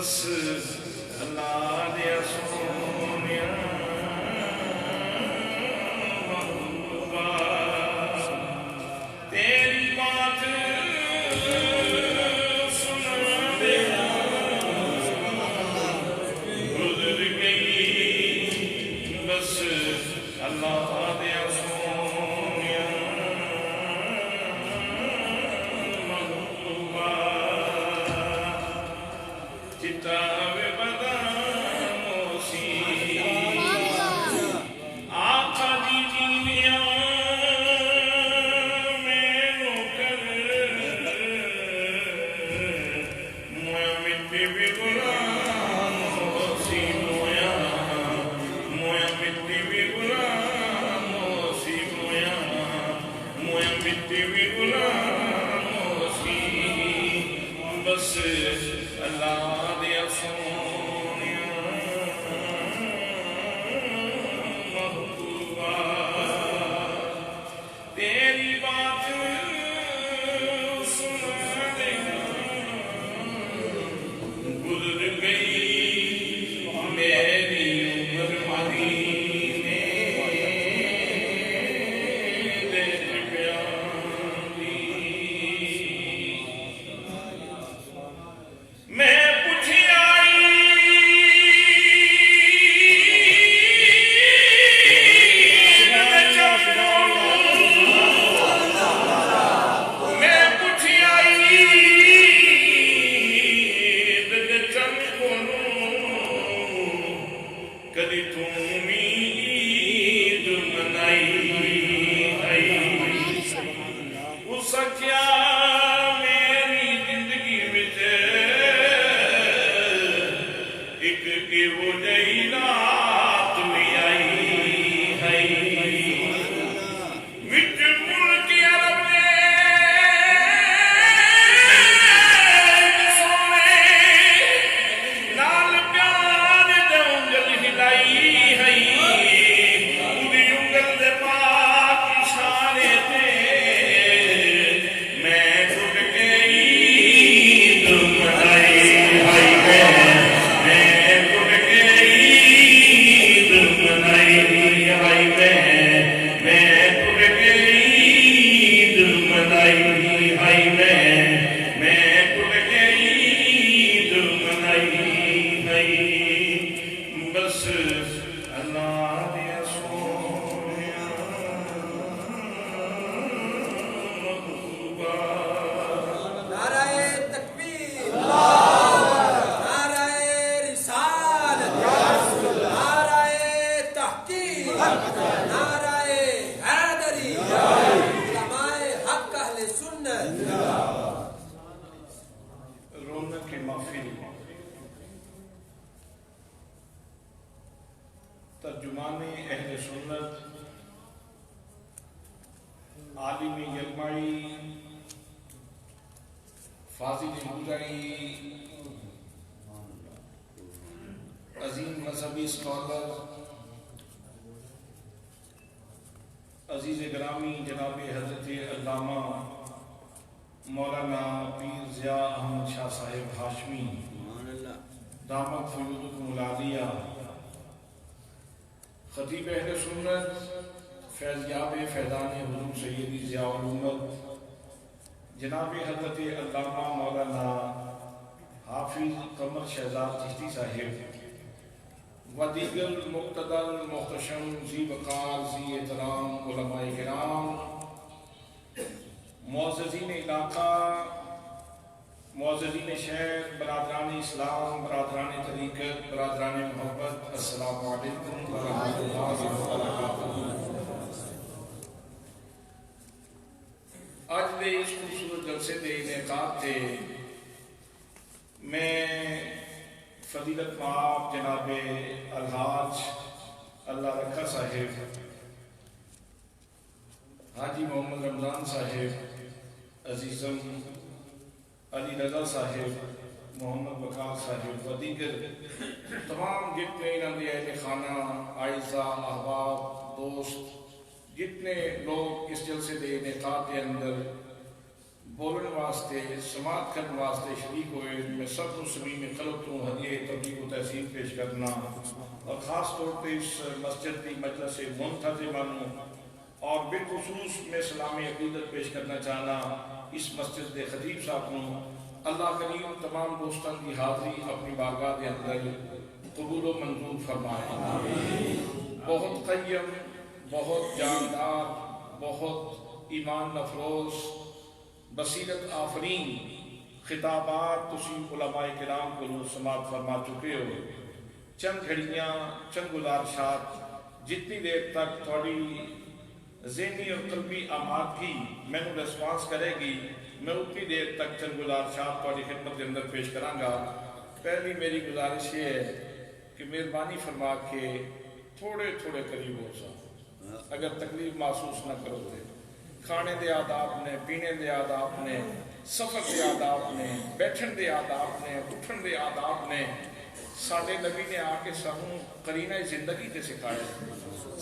بس اللہ دیا سونیا محبوبہ تیری بات سن دیا گزر گئی بس اللہ دیا سونیا محبوبہ کتاب بداموں سی آقا دی جیلیاں میں نوکر مویا مٹی بھی غلاموں سی مویا مٹی بھی غلاموں سی مویا مٹی بھی غلاموں سی بس اللہ دیا سونیا محبوبہ تیری بات سن دیا گزر گئی میری عمر مدینے دیکھ پیاری میں پوچھی آئی میں پوچھی آئی چند کدی تم عید منائی اس کیا میری زندگی وچ ایک ایو جہی رات بھی آئی ہے وچ ملک عرب دے سونے نال پیار دے انگل ہلائی ہے اودی انگل دے پاک اشارے تے میں ٹوٹ گئی دل منائی میں ٹوٹ گئی دل منائی میں ٹوٹ گئی دل منائی میں ٹوٹ گئی دل منائی بس اللہ دیا سونیا محبوبہ نعرہ تکبیر، نعرہ رسالت، نعرہ تحقیق، نعرہ حیدری، علماء حق اہل سنت۔ رونق محفل ترجمان اہل سنت عالم یلمائی فاضل مدعی عظیم مذہبی اسکالر عزیز گرامی جناب حضرت علامہ مولانا پیر ضیاء احمد شاہ صاحب ہاشمی دامت فیوضکم العالیہ خطیب اہل سنت فیضیاب فیضان حضور سیدی ضیاء الامت جناب حضرت علامہ مولانا حافظ قمر شہزاد چشتی صاحب و دیگر مقتدر محتشم ذی وقار ذی احترام علماء کرام معززین علاقہ معززین شہر برادران اسلام برادران طریقت برادران محبت السلام علیکم ورحمۃ اللہ وبرکاتہ۔ آج دے اس خوبصورت جلسے دے انعقاد تے میں فضیلت مآب جناب الحاج اللہ رکھا صاحب حاجی محمد رمضان صاحب عزیزم علی رضا صاحب محمد وقار صاحب و دیگر تمام جتنے انہوں نے اہل خانہ اعزاء احباب دوست جتنے لوگ اس جلسے دے انعقاد کے اندر بولنے واسطے سماعت کرنے واسطے شریک ہوئے، میں سب مسلمین قلب تو ہدیہ تبلیغ و تحسین پیش کرنا اور خاص طور پہ اس مسجد کی مجلس منتظمہ اور بالخصوص میں سلامی عقیدت پیش کرنا چاہنا اس مسجد کے خطیب صاحب کو اللہ کریم تمام دوستان کی حاضری اپنی بارگاہ کے اندر قبول و منظور فرمائے۔ بہت قیم، بہت جاندار، بہت ایمان افروز، بصیرت آفرین خطابات تسی علماء کرام کو سماعت فرما چکے ہو۔ چند گھڑیاں، چند گزارشات جتنی دیر تک تھوڑی ذہنی اور قلبی آمادگی میں نے ریسپانس کرے گی، میں اتنی دیر تک چند گزارشات تھوڑی خدمت کے اندر پیش کراں گا۔ پہلی میری گزارش یہ ہے کہ مہربانی فرما کے تھوڑے تھوڑے قریب ہو سا، اگر تکلیف محسوس نہ کرو تے کھانے دے آداب نے، پینے دے آداب نے، سفر دے آداب نے، بیٹھن دے آداب نے، اٹھن دے آداب نے ساڈے نبی نے آ کے سانوں قرینہ زندگی تے سکھائے،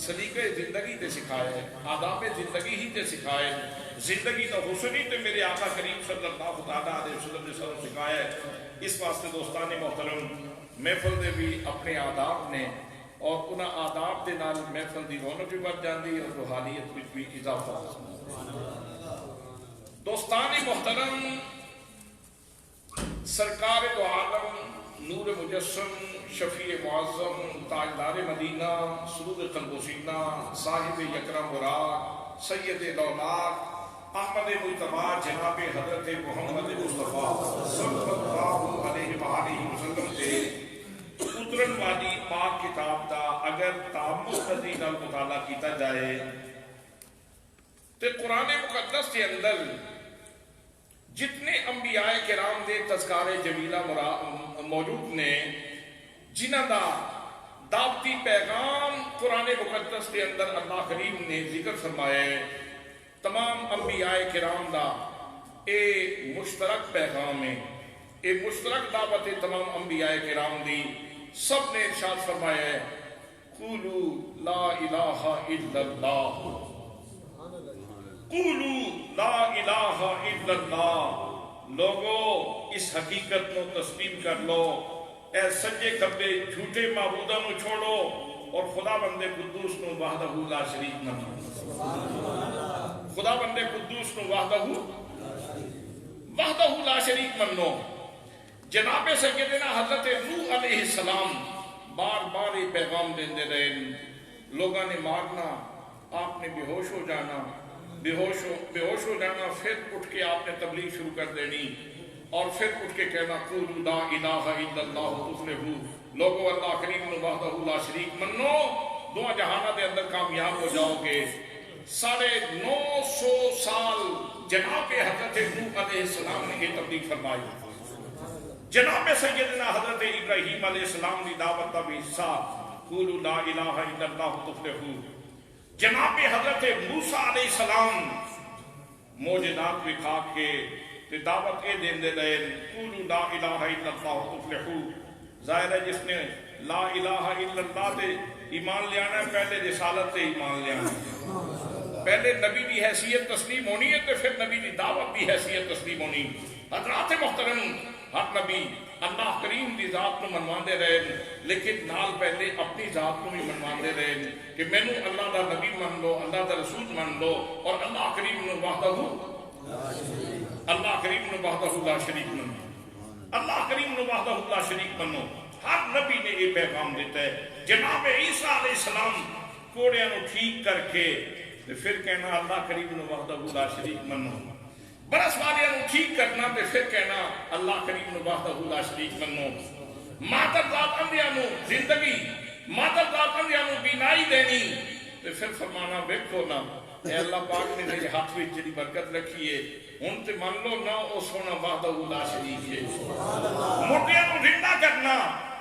سلیقہ زندگی تے سکھائے، آداب زندگی ہی تے سکھائے، زندگی تو حسن ہی تے میرے آقا کریم صلی اللہ علیہ وسلم نے سانوں سکھایا ہے۔ اس واسطے دوستان محترم محفل دے بھی اپنے آداب نے اور انہاں آداب دے نال محفل دی رونق بھی بڑھ جاندی اور روحانیت وچ بھی اضافہ ہوتا۔ دوستان محترم، سرکار دو عالم نور مجسم، شفیع معظم، تاجدار مدینہ، سرور قلب و سینہ، صاحب یکرم مراد، سید دولات، احمد مجتبی جناب حضرت محمد مصطفیٰ صلی اللہ علیہ وآلہ وسلم کے اترن والی پاک کتاب دا اگر تعمق نظیر مطالعہ کیتا جائے تو قرآن مقدس کے اندر جتنے انبیاء کرام دے تذکار جمیلہ موجود نے، جنہ دا دعوتی پیغام قرآن مقدس کے اندر اللہ کریم نے ذکر فرمایا ہے، تمام انبیاء کرام دا اے مشترک پیغام ہے، اے مشترک دعوت ہے تمام انبیاء کرام دی۔ سب نے ارشاد فرمایا ہے قولوا لا الہ الا اللہ، قولوا لا الہ الا اللہ، لوگو اس حقیقت کو تسلیم کر لو، اے سجے کبے جھوٹے معبودہ نو چھوڑو اور خدا بندے قدوس نو وحدہ لا شریک منو، خدا بندے قدوس نو وحدہ لا شریک منو۔ جناب سیدنا حضرت نوح علیہ السلام بار بار یہ پیغام دیندے رہے، لوگاں نے مارنا، آپ نے بے ہوش ہو جانا، بے ہوش ہو جانا، پھر اٹھ کے آپ نے تبلیغ شروع کر دینی اور پھر اٹھ کے کہنا قولوا لا الہ الا اللہ تفلحوا، لوگو اللہ کریم نو وحدہ لا شریک منو، دو جہانہ دے اندر کامیاب ہو جاؤ گے۔ 950 سال جناب حضرت نوح علیہ السلام نے یہ تبلیغ فرمائی، جناب سیدنا حضرت ابراہیم علیہ السلام کی دعوت کا بھی حصہ قولوا لا الہ الا اللہ تفلحوا، جناب حضرت موسیٰ علیہ السلام موجزات دکھا کے دعوت یہ دیندے رہے قولوا لا الہ الا اللہ تفلحوا۔ ظاہر ہے جس نے لا الہ الا اللہ تے ایمان لے آنا ہے، پہلے رسالت تے ایمان لے آنا، پہلے نبی دی حیثیت تسلیم ہونی ہے تو پھر نبی دی دعوت دی حیثیت تسلیم ہونی۔ حضرات محترم، ہر نبی اللہ کریم دی ذات نو منواندے رہے لیکن نال پہلے اپنی ذات نو بھی منواندے رہے کہ مینوں اللہ دا نبی من لو، اللہ دا رسول من لو اور اللہ کریم نو وحدہ لا شریک منو، اللہ کریم نو وحدہ لا شریک منو۔ ہر نبی نے یہ پیغام دیتا ہے۔ جناب عیسیٰ علیہ السلام کوڑیاں نو ٹھیک کر کے پھر کہنا اللہ کریم نو وحدہ لا شریک منو، برس والیاں نو ٹھیک کرنا تے پھر کہنا اللہ کریم نو وحدہ لا شریک منو۔ ماترزاد انبیاء نو زندگی، ماترزاد انبیاء نو بینائی دینی تے پھر فرمانا ویکھو نا اے اللہ پاک نے میرے ہاتھ وچ جڑی برکت رکھی ہے ہن تے من لو نہ او سونا وحدہ لا شریک ہے، مردیاں نو زندہ کرنا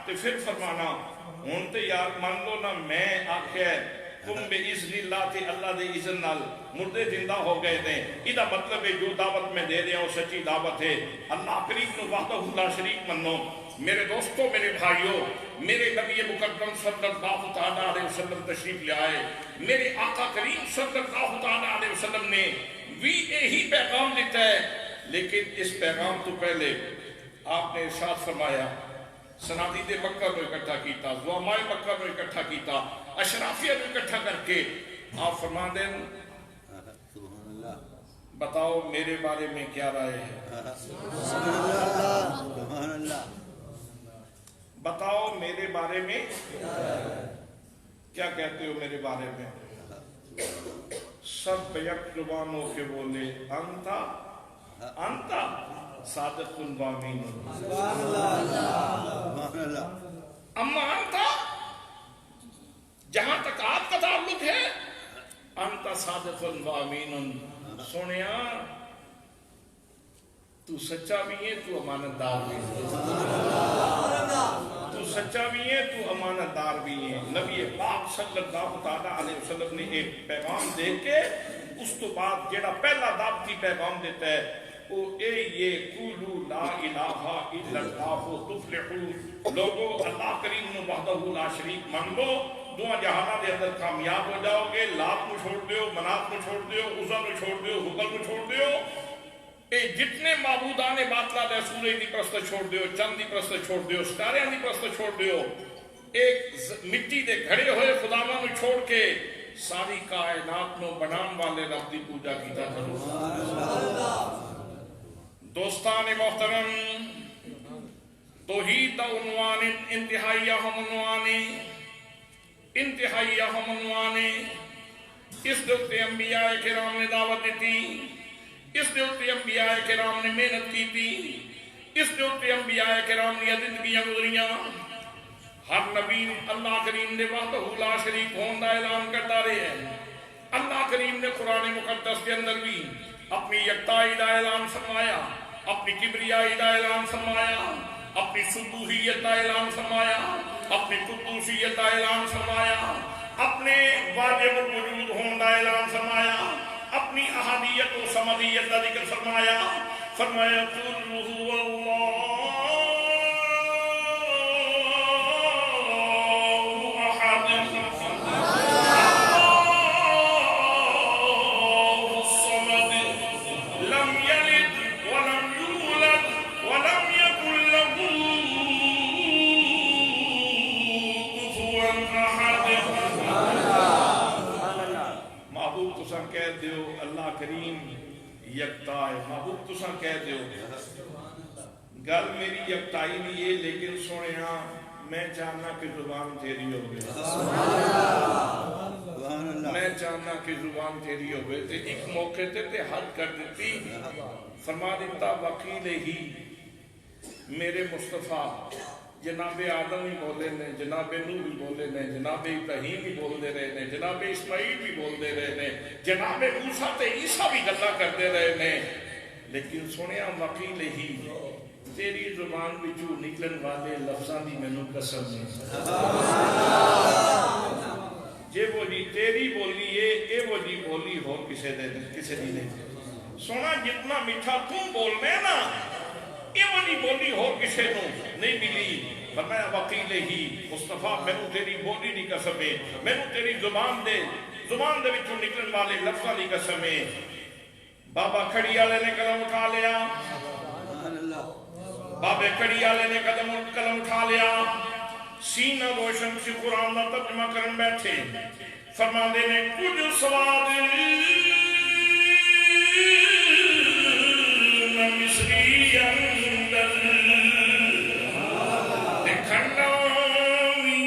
تے پھر فرمانا ہن تے یار من لو نا میں آکھیا تم بے اذن اللہ تے اللہ دے اذن نال مردے زندہ ہو گئے نے۔ یہ مطلب ہے جو دعوت میں دے رہا ہوں سچی دعوت ہے، اللہ کریم نو وحدہ لا شریک منو۔ میرے دوستوں، میرے بھائیوں، میرے نبی مکرم صلی اللہ علیہ وسلم تشریف لے آئے، میرے آقا کریم صلی اللہ علیہ وسلم نے بھی یہی پیغام دیتا ہے لیکن اس پیغام تو پہلے آپ نے ارشاد فرمایا سنادید مکہ کو اکٹھا کیتا، زعمائے مکہ کو اکٹھا کیتا، اشرافیہ کو اکٹھا کر کے آپ فرما دیں بتاؤ میرے بارے میں کیا رائے ہے، بتاؤ میرے بارے میں کیا کہتے ہو میرے بارے میں؟ سب یک زبان ہو کے بولے انتا انتا صادق وامین، اما انتا جہاں تک آپ کا تعلق ہے انتا صادق وامین، سونیا تو سچا بھی ہے تو امانت دار بھی ہے، تو سچا بھی ہے تو امانت دار بھی ہے۔ نبی پاک صلی اللہ علیہ وسلم نے ایک پیغام دے کے اس تو بعد جیڑا پہلا دعوتی پیغام دیتا ہے وہ اے یہ قولوا لا الہ الا اللہ تفلحوا، لوگو اللہ کریم نو وحدہ لا شریک مان لو، دعا جہانا دے اندر کامیاب ہو جاؤ گے۔ لات کو چھوڑ دیو، منات کو چھوڑ دیو، عزا کو چھوڑ دیو، حبل کو چھوڑ دیو، اے جتنے معبودان باطلا دے سورج دی پرست چھوڑ دیو، چند دی پرست چھوڑ دیو، ستارے دی پرست چھوڑ دیو، ایک مٹی دے گھڑے ہوئے خداواں نو چھوڑ کے ساری کائنات نو بنان والے رب دی پوجا کیتا کرو۔ دوستان محترم، توحید دا عنوان انتہائی اہم عنوان، انتہائی اہم عنوان، اس دوتے انبیاء کرام نے دعوت دیتی، اس دوتے انبیاء کرام نے محنت کی تھی، اس دوتے انبیاء کرام نے زندگیاں گزریاں۔ ہر نبی اللہ کریم نے وحدہ لا شریک ہون دا اعلان کرتا رہے ہیں۔ اللہ کریم نے قرآن مقدس کے اندر بھی اپنی یکتائی دا اعلان فرمایا، اپنی کبریائی دا اعلان فرمایا، اپنی سبوحیت دا اعلان فرمایا، اپنی قدوسیت دا اعلان فرمایا، اپنے واجب الوجود ہون دا اعلان فرمایا، اپنی احادیت و سمدیت دا ذکر فرمایا، فرمایا قل هو اللہ کریم یکتا ہے، محبوب تساں کہہ دیو گل میری یکتائی نہیں ہے، لیکن سونے ہاں میں چاہنا کہ زبان تیری ہو گئے، میں چاہنا کہ زبان تیری ہو گئے۔ ایک موقع تے حد کر دیتی، فرما دیتا وکیل ہی میرے مصطفیٰ جناب آدم بھی بولے نے، جناب نوح بھی بولے نے، جناب ابراہیم بھی بول دے رہے نے، جناب اسماعیل بھی بول دے رہے نے، جناب موسیٰ تے عیسیٰ بھی گلا کر دے رہے نے، لیکن سنیا وکیل ہی تیری زبان وچوں نکلن والے لفظاں دی مینوں قسم ہے، جے وہ جی تیری بولی ہے اے وہ جی بولی ہو کسے دی نہیں، سونا جتنا میٹھا تو بولنے نا یہ وہی بولی ہو کسے نو نہیں ملی۔ فرمایا وکیل ہی مصطفیٰ مینوں تیری بولی دی قسم ہے، مینوں تیری زبان دے وچوں نکلن والے لفظاں دی قسم ہے۔ بابا کھڑی والے نے قلم اٹھا لیا، بابے کھڑی والے نے قلم اٹھا لیا، سینہ روشن سے قرآن دا ترجمہ کرن بیٹھے، فرماندے نے کچھ سواد نہ مصری اندر دکھنا وی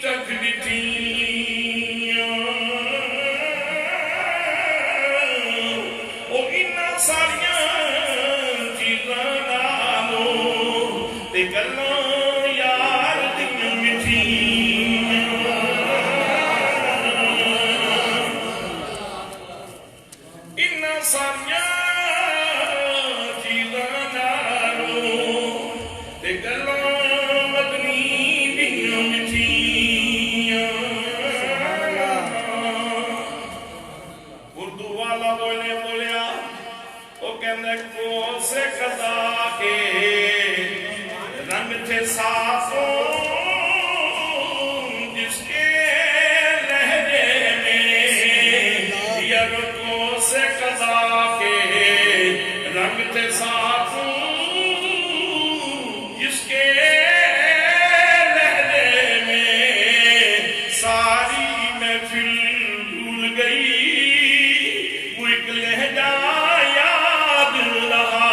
جگ دتیاں، او انہاں ساریاں چیزاں نالوں تے گلاں یار دیاں مٹھیاں، انہاں ساریاں جس کے لہجے میں یرکو سے قضا کے رنگ ساتھ ہوں جس کے لہجے میں ساری محفل بھول گئی، وہ ایک لہجہ یاد رہا،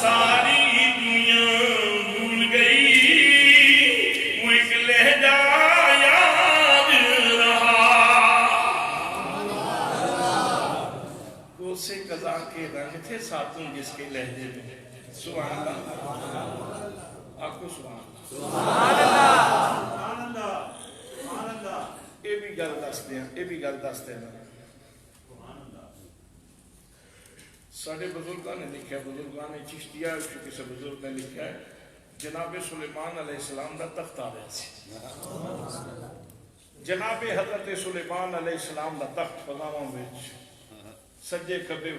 ساری دنیا بھول گئی، وہ ایک لہجہ یاد رہا۔ سے قضا کے رنگ تھے ساتوں جس کے لہجے میں، سبحان اللہ، آپ کو سبحان اللہ۔ یہ بھی گل دستے ہیں، یہ بھی گل دستے ہیں سارے بزرگاں نے لکھا ہے، بزرگاں نے چشتیہ کسی بزرگ نے لکھا ہے جناب سلیمان علیہ السلام دا تخت آ رہا سی، جناب حضرت سلیمان علیہ السلام دا تخت فضاواں وچ سجے کھبے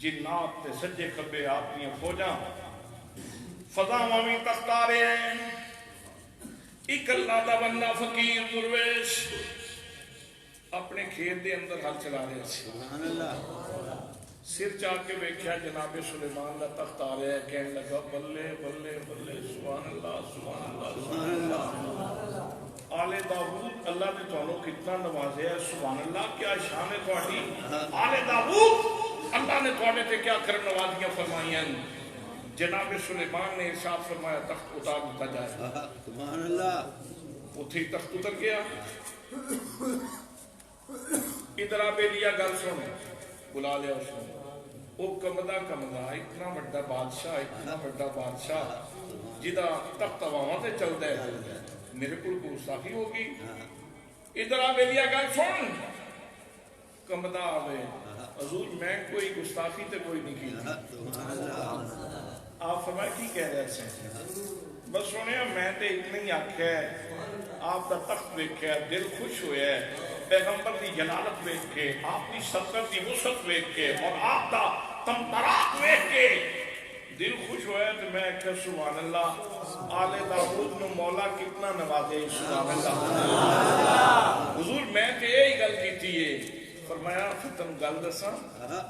جنات تے سجے کھبے اپنی فوجاں فضاواں وی تخت آ رہے ہیں، ایک اللہ دا بندہ فقیر درویش اپنے کھیت دے اندر ہل چلا رہے سی، سبحان اللہ، سر چاہ کے ویکھیا جناب سلیمان دا تخت آ رہا ہے، کہنے لگا بلے بلے بلے سبحان اللہ سبحان اللہ سبحان اللہ، آل داؤد اللہ نے تانوں کتنا نوازیا ہے، سبحان اللہ، کیا شان ہے تہاڈی آل داؤد، اللہ نے تواڈے تے کیا کرم نوازیاں فرمائیاں۔ جناب سلیمان نے ارشاد فرمایا تخت اتار دیتا جائے، سبحان اللہ، اتھے ہی تخت اتر گیا۔ ادھر آپ لیا گل سن، بلا لیا اس نے، وہ کمدا کمدا اتنا بڑا بادشاہ، اتنا بڑا بادشاہ جدا تخت ہواواں تے چلدا ہے، میرے کو گستاخی ہوگی۔ ادھر آ لیا گل سن، کمدا آوے، حضور میں کوئی گستاخی تے کوئی نہیں کی، آپ فرمائے کی کہہ رہے ہیں؟ بس سنے میں تے اتنا ہی آکھیا ہے، آپ دا تخت ویکھیا، دل خوش ہویا ہے، پیغمبر دی جلالت ویکھ کے، آپ دی صدقت دی وسعت ویکھ کے، اور آپ دا تمطراق ویکھ کے دل خوش ہویا تو میں کہ سبحان اللہ، آل داؤد نو مولا کتنا نوازے، سبحان اللہ۔ حضور میں تے یہی گل کیتی ہے، فرمایا فتن گل دساں،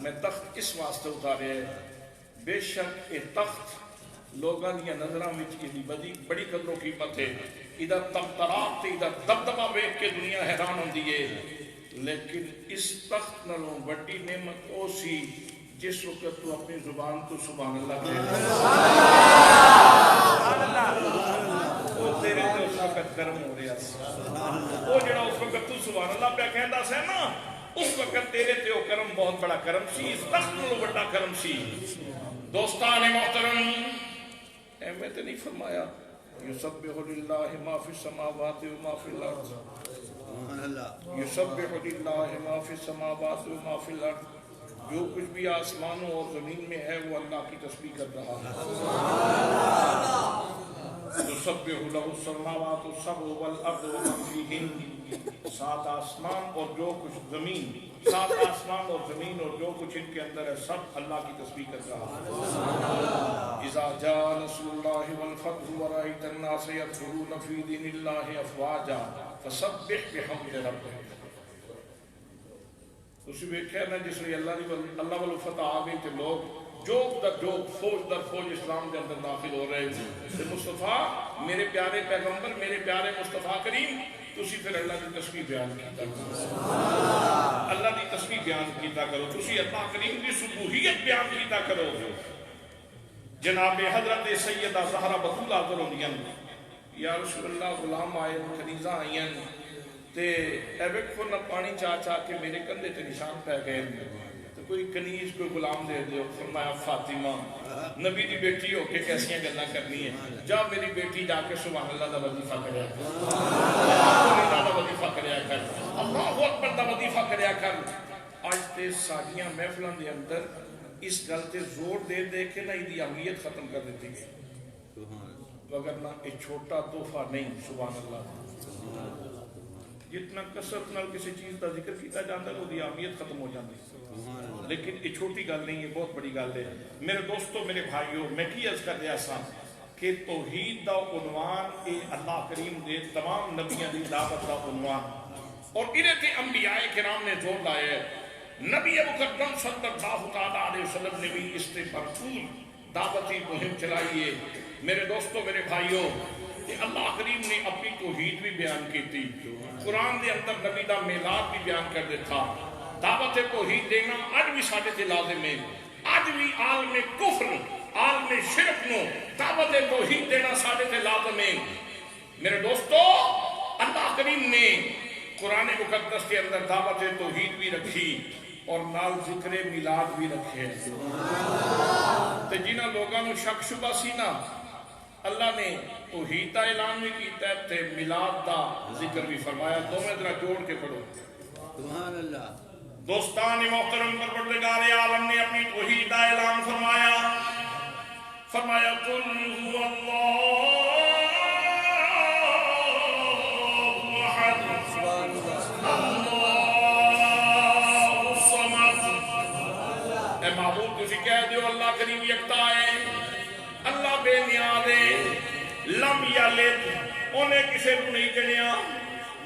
میں تخت اس واسطے اتارے ہے، بے شک یہ تخت لوگاں دیا نظراں وچ کی بڑی قدر و قیمت ہے، ادھر تمطراق تے ادھر دبدبا ویکھ کے دنیا حیران ہوندی ہے، لیکن اس تخت نالوں بڑی نعمت او سی جس وقت تو اپنی زبان تو سبحان اللہ کہہ وہ تیرے تے اس وقت کرم ہو رہا سی، وہ جڑا اس وقت تو سبحان اللہ پہ کہندا سی نا، اس وقت تیرے تے وہ کرم بہت بڑا کرم سی، اس تخت نالوں بڑا کرم سی۔ دوستان محترم، میں تے نہیں فرمایا یسبح للہ ما فی السماوات و ما فی الارض، یسبح للہ ما فی السماوات و ما فی الارض، جو کچھ بھی آسمانوں اور زمین میں ہے وہ اللہ کی تسبیح کر رہا ہے، یسبح لہ السماوات السبع والارض ومن فیہن، سات آسمان اور جو کچھ زمین، سات آسمان اور زمین اور جو کچھ ان کے اندر ہے سب اللہ کی تسبیح کر رہا ہے۔ اذا جاء نصر اللہ والفتح ورأیت الناس يدخلون فی دین اللہ افواجا فسبح بحمد ربک۔ اسی بیٹھے نا جس نے اللہ والفتح آ گئی تھے، لوگ جوک در جوک، فوج در فوج اسلام کے اندر داخل ہو رہے تھے، مصطفیٰ میرے پیارے پیغمبر، میرے پیارے مصطفیٰ کریم، تسی پھر اللہ کی تسبیح بیان کیتا کرو، اللہ کی تسبیح بیان کیتا کرو، تسی اللہ کریم کی سبوحیت بیان کیتا کرو۔ جناب حضرت سیدہ زہرا بطول حاضر ہوندیاں، یا رسول اللہ غلام آئے، کنیزہ آئیں تے ایوک کو نہ پانی چاہ چاہ کے میرے کندھے تے نشان پہ گئے، تو کوئی کنیز کوئی غلام دے دے، فرمایا فاطمہ نبی دی بیٹی ہو کے کیسیاں گلاں کرنی ہے، جا میری بیٹی جا کے سبحان اللہ دا وظیفہ کریا کر، اللہ دا وظیفہ کریا کر، اللہ اکبر دا وظیفہ کریا کر۔ آج تے ساڈیاں محفلاں دے اندر اس گل تے زور دے دے کے نہ ایدی اہمیت ختم کر دیتی گئی، وگرنہ ایک چھوٹا تحفہ نہیں، سبحان اللہ، جتنا کثرت نال کسی چیز کا ذکر کیتا جاتا ہے وہ دی اہمیت ختم ہو جاتی ہے، لیکن یہ چھوٹی گل نہیں ہے، بہت بڑی گل ہے۔ میرے دوستو، میرے بھائیو، میں کی عرض کر دیا سا کہ توحید دا عنوان اے اللہ کریم دے تمام نبیوں دی دعوت دا عنوان، اور انہیں تے انبیاء کرام نے زور لایا ہے۔ نبی مقدم صلی اللہ تعالیٰ علیہ وسلم نے بھی اس سے بھرپور دعوتی مہم چلائی ہے۔ میرے دوستوں، میرے بھائیوں، کہ اللہ کریم نے اپنی توحید بھی بیان کی تھی، قرآن دے اندر نبی دا میلاد بھی بیان کر دیتا۔ دعوت توحید دینا اج بھی ساڈے تے لازم ہے، اج بھی عالم کفر عالم شرک نو دعوت توحید دینا ساڈے تے لازم ہے۔ میرے دوستو، اللہ کریم نے قرآن مقدس کے اندر دعوت توحید بھی رکھی اور نال ذکر میلاد بھی رکھے۔ تے جنہاں لوگاں نو شک شبہ سی نا، اللہ نے توحید دا اعلان بھی کیتا ہے تے میلاد دا ذکر بھی فرمایا۔ دونوں ذرا جوڑ کے پڑھو۔ سبحان اللہ۔ دوستان محترم، پروردگار عالم نے اپنی توحید کا اعلان فرمایا، فرمایا قل هو اللہ احد اللہ الصمد۔ اے معبود تسی کہہ دیو اللہ کریم یکتا ہے، اللہ بے نیاز ہے، لم یلد انہیں کسے کو نہیں جنیا،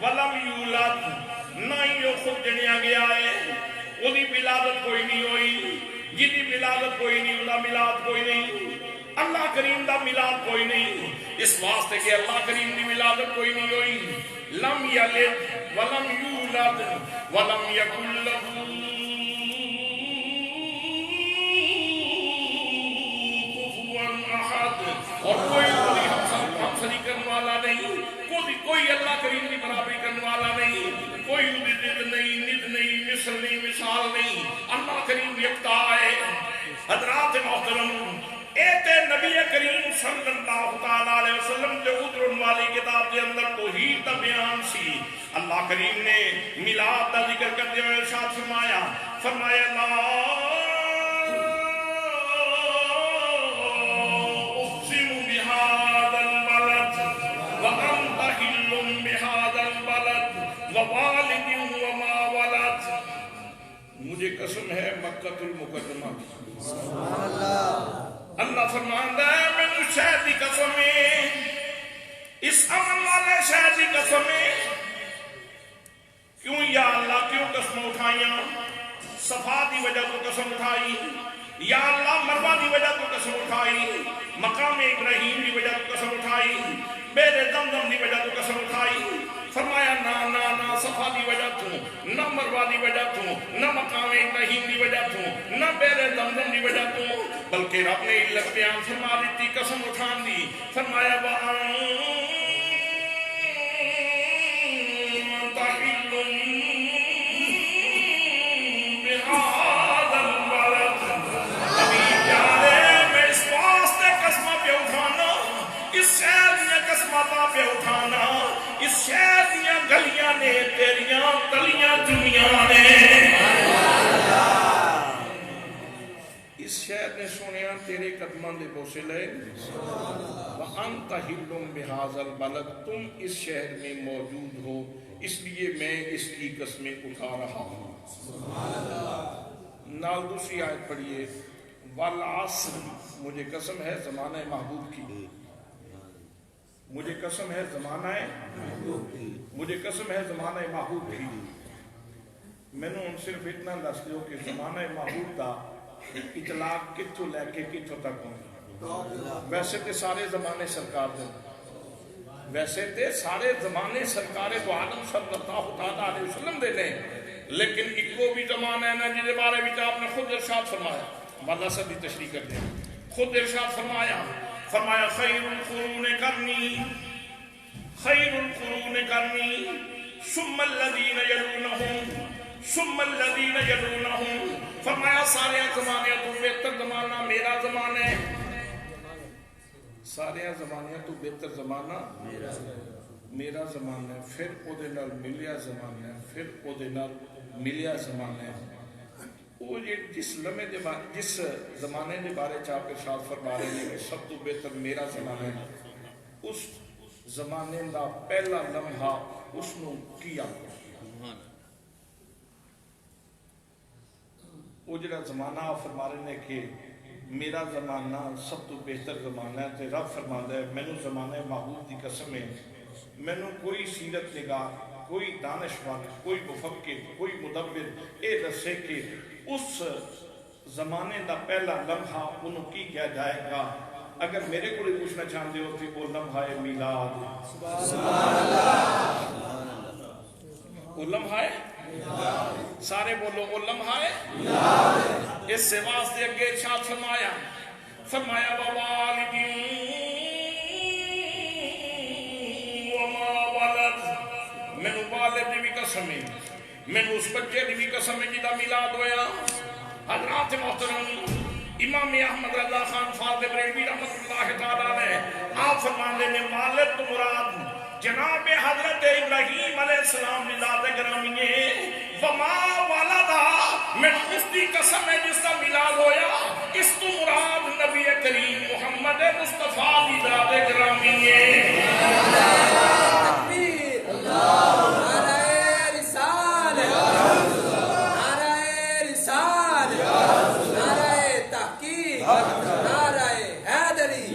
ولم یولد نہ ہی وہ خود جنیا گیا ہے، وہی ولادت کوئی نہیں ہوئی، جدی ولادت کوئی نہیں، وہاں میلاد کوئی نہیں، اللہ کریم دا میلاد کوئی نہیں، اس واسطے کہ اللہ کریم دی ولادت کوئی نہیں ہوئی۔ لم یلد ولم یولد ولم یکن لہ کفوا احد، اور کوئی ہمسری کرنے والا نہیں، کوئی اللہ کریم کی برابری کرنے والا نہیں، کوئی ند نہیں، ند نہیں، مثل نہیں، مثال نہیں، اللہ کریم یکتا ہے۔ حضرات محترم، ایتے نبی کریم صلی اللہ تعالیٰ علیہ وسلم جو ادرن والی کتاب کے اندر توحید کا بیان سی، اللہ کریم نے میلاد کا ذکر کرتے ہوئے ارشاد فرمایا، فرمایا لا اقسم بهذا البلد وانت حل بهذا البلد ووالد وما ولد، مجھے قسم ہے مکہ المکرمہ کی۔ سبحان اللہ۔ اللہ فرماندا ہے میں شہر دی قسم ہے، اس امن والے شہر دی قسم ہے۔ کیوں یا اللہ کیوں قسم اٹھائیاں؟ صفا دی وجہ تو قسم اٹھائی، یا اللہ مروہ دی وجہ تو قسم اٹھائی، مقام ابراہیم دی وجہ تو قسم اٹھائی، بیر زمزم دی وجہ تو قسم اٹھائی۔ فرمایا نا نا نا، صفا دی وجہ تو، نہ مروہ دی وجہ تو، نہ مقام ابراہیم دی وجہ تو، نہ بیر زمزم دی وجہ تو، بلکہ رب نے علت بیان فرما دیتی، قسم اٹھان دی۔ فرمایا وَأَنْتَ حِلٌّ بِهَذَا الْبَلَدِ، ابھی پیارے میں اس واسطے قسمہ پہ اٹھانا، اس شہر دیا قسمہ پہ اٹھانا، اس شہر دیا گلیاں نے تیریاں تلیاں دنیا نے، اس شہر نے سونیا تیرے قدمان دے بوسے لے۔ وَأَنْتَ حِلٌّ بِهَذَا الْبَلَدِ، تم اس شہر میں موجود ہو، اس لیے میں اس کی قسمیں اٹھا رہا ہوں۔ نال دوسری آیت پڑھیے، وَالْعَصْرِ، مجھے قسم ہے زمانہ محبوب کی، مجھے قسم ہے زمانہ مجھے قسم ہے زمانہ محبوب کی۔ میں نے ان صرف اتنا دس دیو کہ زمانہ محبوب دا اطلاق کتھوں لے کے کتھوں تک ہوئی۔ ویسے تے سارے زمانے سرکار دے، ویسے تے سارے زمانے سرکار تو عالم صلی اللہ تعالیٰ علیہ وسلم دے لیں، لیکن ایک بھی زمانہ ہے نا جنہیں بارے بھی آپ نے خود ارشاد فرمایا، والا سب بھی تشریح کر دیا، خود ارشاد فرمایا، فرمایا خیر القرون کرنی، خیر القرون کرنی ثم الذین یلونہم ثم الذین یلونہم، فرمایا سارے زمانے تو بہتر زمانہ میرا زمانہ ہے، سارے زمانے تو بہتر زمانہ میرا زمانہ ہے، پھر او دے نال ملیا زمانہ ہے، پھر او دے نال ملیا زمانہ ہے۔ وہ جس لمحے دے بارے جس زمانے دے بارے چاہ ارشاد فرما رہے ہیں کہ سب تو بہتر میرا زمانہ ہے، اس زمانے دا پہلا لمحہ اس نو کیا، وہ جڑا زمانہ فرما رہے ہیں کہ میرا زمانہ سب تو بہتر زمانہ ہے، تے رب فرماندا ہے مینوں زمانہ محبوب دی قسم ہے، مینوں کوئی سیرت نگاہ کوئی دانشور کوئی مفکر کوئی مدبر اے دسے کہ اس زمانے دا پہلا لمحہ انہوں کی کیا جائے گا اگر میرے کو پوچھنا چاہتے ہو تو وہ لمحہ میلاد وہ لمحہ سارے بولو وہ لمحہ اس سے واسطے اگے ارشاد فرمایا ووالدین وما ولد مینوں والد دی بھی قسم ہے مینوں اس بچے دی بھی قسم ہے جدا میلاد ہویا حضرات محترم امام احمد رضا خان فاضل بریلوی رحمۃ اللہ تعالی علیہ آپ فرماتے ہیں والد تو مراد جناب حضرت ابراہیم علیہ السلام میلاد گرامی ہے وما ولدا میں اس کی قسم ہے جس کا میلاد ہویا اس تو مراد نبی کریم محمد مصطفیٰ میلاد گرامی ہے تکبیر نعرہ رسالت نعرہ رسالت نعرہ تحقیق نعرہ حیدری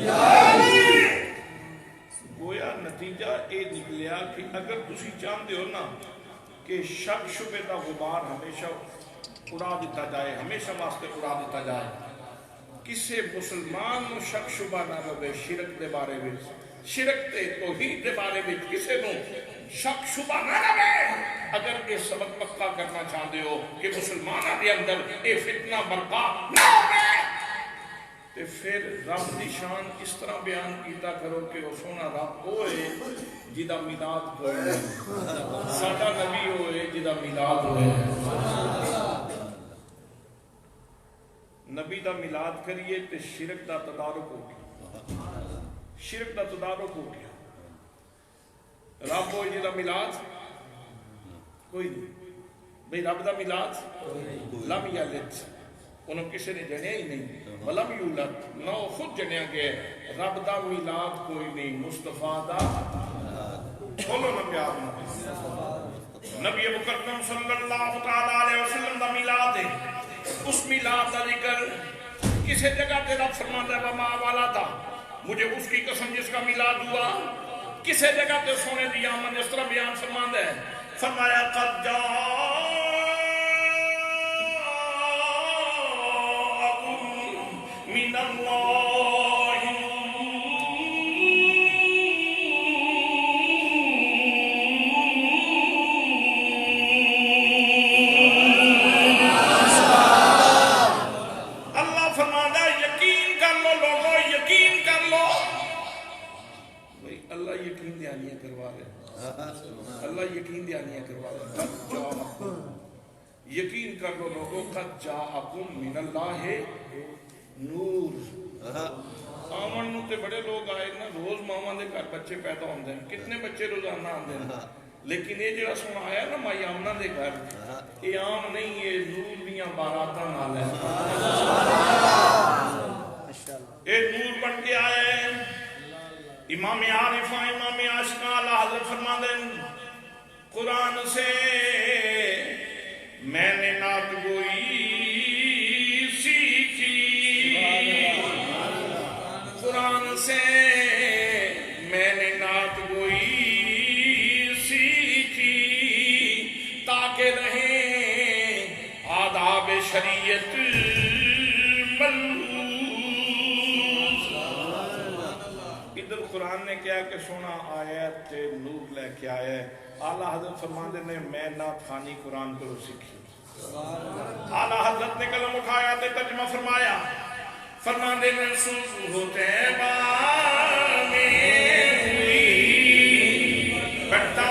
گویا نتیجہ اے نکلیا کہ اگر تسی چاہتے ہو نا کہ شک شبے دا غبار ہمیشہ اڑا دیتا جائے ہمیشہ واسطے اڑا دیتا جائے کسے مسلمان نو شک شبہ نہ رہے شرک دے بارے میں شرک دے توحید دے بارے میں کسے نو شک شبہ نہ رہے اگر یہ سبق پکا کرنا چاہتے ہو کہ مسلمانہ دے اندر یہ فتنہ برپا نہ ہوئے تو پھر رب دی شان اس طرح بیان کیتا کرو کہ وہ سونا رب ہوئے جدا میلاد ہوئے ساڈا نبی ہوئے جدا میلاد ہوئے نبی دا میلاد کریے تے شرک دا تدارک ہو گیا شرک دا تدارک ہو گیا رب ہوئے جدا میلاد کوئی نہیں بھئی رب دا میلاد لم یلد انہوں کسی نے جنیا ہی نہیں ولم یولد نہ خود جنیا گئے رب دا میلاد کوئی نہیں مصطفیٰ دا بولو نبی آدم نبی مکرم صلی اللہ علیہ وسلم دا میلاد ہے اس میلاد دا ذکر کسی جگہ تے رب فرماتا ہے وما والا تھا مجھے اس کی قسم جس کا میلاد ہوا کسی جگہ تے سونے دیا من اس طرح بیان فرماتا ہے فرمایا قد جاءکم من اللہ اللہ فرماتا ہے یقین کر لو لوگو یقین کر لو اللہ یقین دہانیاں کروا رہے اللہ یقین دہانیاں کروا رہے یقین کر لو لوگوں قد جاءکم من اللہ نور آمن نو تے بڑے لوگ آئے نا روز ماما دے گھر بچے پیدا ہوندے ہیں کتنے بچے روزانہ آندے ہیں لیکن یہ جڑا سن آیا نا مائی آمنہ دے گھر یہ عام نہیں یہ نور دیاں باراتاں نال ہے یہ نور بن کے آئے امام عارفہ امام عاشقہ اللہ حضرت فرما دیں قرآن سے میں نے نعت گوئی سیکھی قرآن سے میں نے نعت گوئی سیکھی تاکہ رہے آداب شریعت ادھر قرآن نے کیا کہ سونا آیت تے نور لے کے آیا ہے اعلیٰ حضرت فرماندے نے میں نعت خوانی قرآن کو سیکھی اعلیٰ حضرت نے قلم اٹھایا تے ترجمہ فرمایا فرماندے نے صبح طیبہ میں بٹا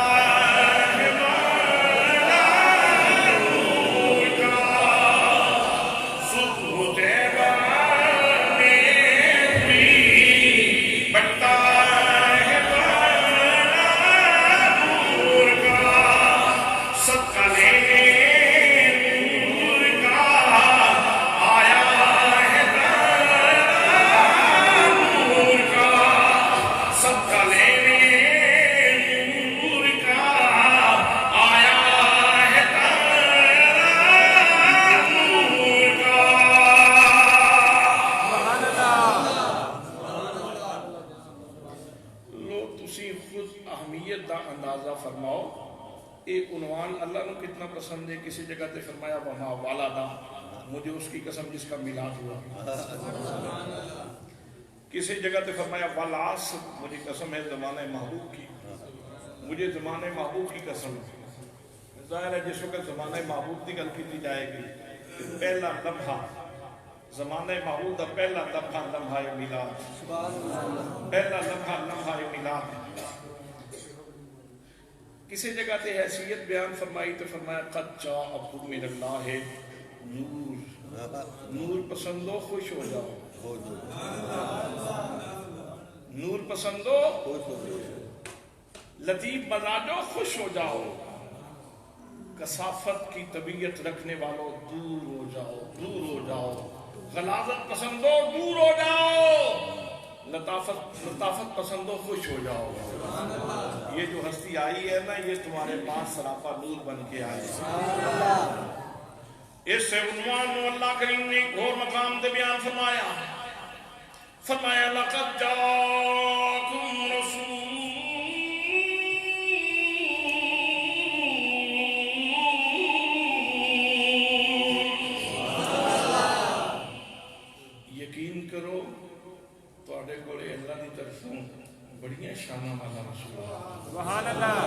اتنا پسند ہے، کسی جگہ تے فرمایا وہاں والدہ، مجھے اس کی قسم جس کا میلاد ہوا، کسی جگہ تے فرمایا والعصر، مجھے قسم ہے زمانہ محبوب کی، مجھے زمانہ محبوب کی قسم ہے۔ ظاہر ہے جس وقت زمانہ محبوب کی گل کی جائے گی، پہلا لمحہ زمانہ محبوب کا پہلا لمحہ لمحہ میلاد، پہلا لمحہ لمحہ میلاد۔ کسی جگہ تے حیثیت بیان فرمائی تو فرمایا قد جاءکم من اللہ نور، نور پسندو خوش ہو جاؤ، نور پسندو لطیف مزاجو خوش ہو جاؤ، کثافت کی طبیعت رکھنے والوں دور ہو جاؤ، دور ہو جاؤ، غلاظت پسندو دور ہو جاؤ، لطافت پسندو خوش ہو جاؤ۔ یہ جو ہستی آئی ہے نا، یہ تمہارے پاس سراپا نور بن کے آئی ہے۔ اس سے عنوان اللہ کریم نے ایک اور مقام دے بیان فرمایا، فرمایا لقد جاءکم رسول، یقین کرو تواڈے کولے اللہ دی طرفوں بڑیاں شاناں والا رسول ہے، سبحان اللہ۔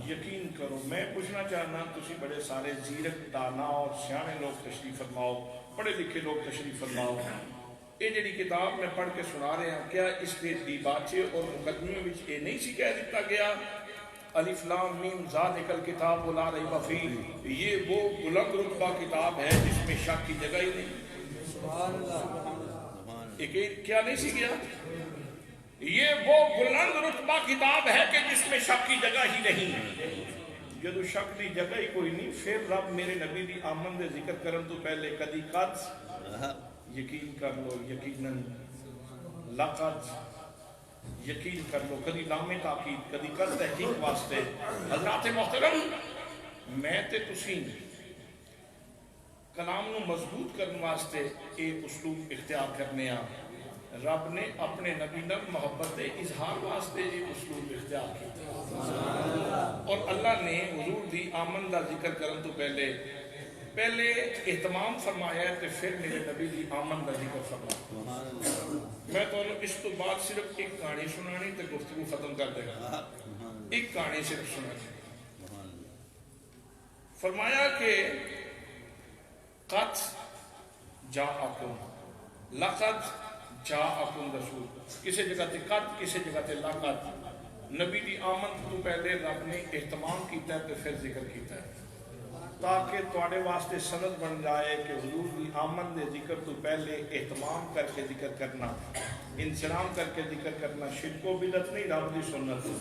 یقین کرو، میں پوچھنا چاہنا، تسی بڑے سارے زیرک دانا اور سیانے لوگ تشریف فرماؤ، پڑھے لکھے لوگ تشریف فرماؤ، یہ جڑی کتاب میں پڑھ کے سنا رہے ہیں، کیا اس کے دیباچے اور مقدمے میں یہ نہیں سی کہہ دیتا گیا الف لام میم ذالک الکتاب لا ریب فیہ، یہ وہ بلند رتبہ کتاب ہے جس میں شک کی جگہ ہی نہیں، سبحان اللہ۔ کیا نہیں سی گیا؟ یہ وہ بلند رتبہ کتاب ہے کہ جس میں شک کی جگہ ہی نہیں۔ جدو شک دی جگہ ہی کوئی نہیں، پھر رب میرے نبی دی آمن دے ذکر کرن تو پہلے کدی قد یقین کر لو، یقیناً لقد یقین کر لو، کدی لام تاکید، کدی قد تحقیق واسطے۔ حضرات محترم، میں تے تسی کلام نو مضبوط کرنے واسطے ایک اسلوب اختیار کرنے آ، رب نے اپنے نبی نال محبت اظہار واسطے ایک اسلوب اختیار کیا، اور اللہ نے حضور دی آمن دا ذکر کرن تو پہلے اہتمام فرمایا ہے تے پھر میرے نبی دی آمن دا ذکر فرمایا۔ میں تو اس تو بعد صرف ایک کہانی سنانی تے گفتگو ختم کر دے گا، ایک کہانی صرف سنانی۔ فرمایا کہ قد جاءکم، لقد جاءکم رسول، کسی جگہ تے قد، کسی جگہ تے لقد، نبی دی آمد تو پہلے رب نے اہتمام کیتا ہے تے پھر ذکر کیتا ہے، تاکہ تواڈے واسطے سند بن جائے کہ حضور دی آمد دے ذکر تو پہلے اہتمام کر کے ذکر کرنا، انسلام کر کے ذکر کرنا شرک و بدعت نہیں، رب دی سنت ہے،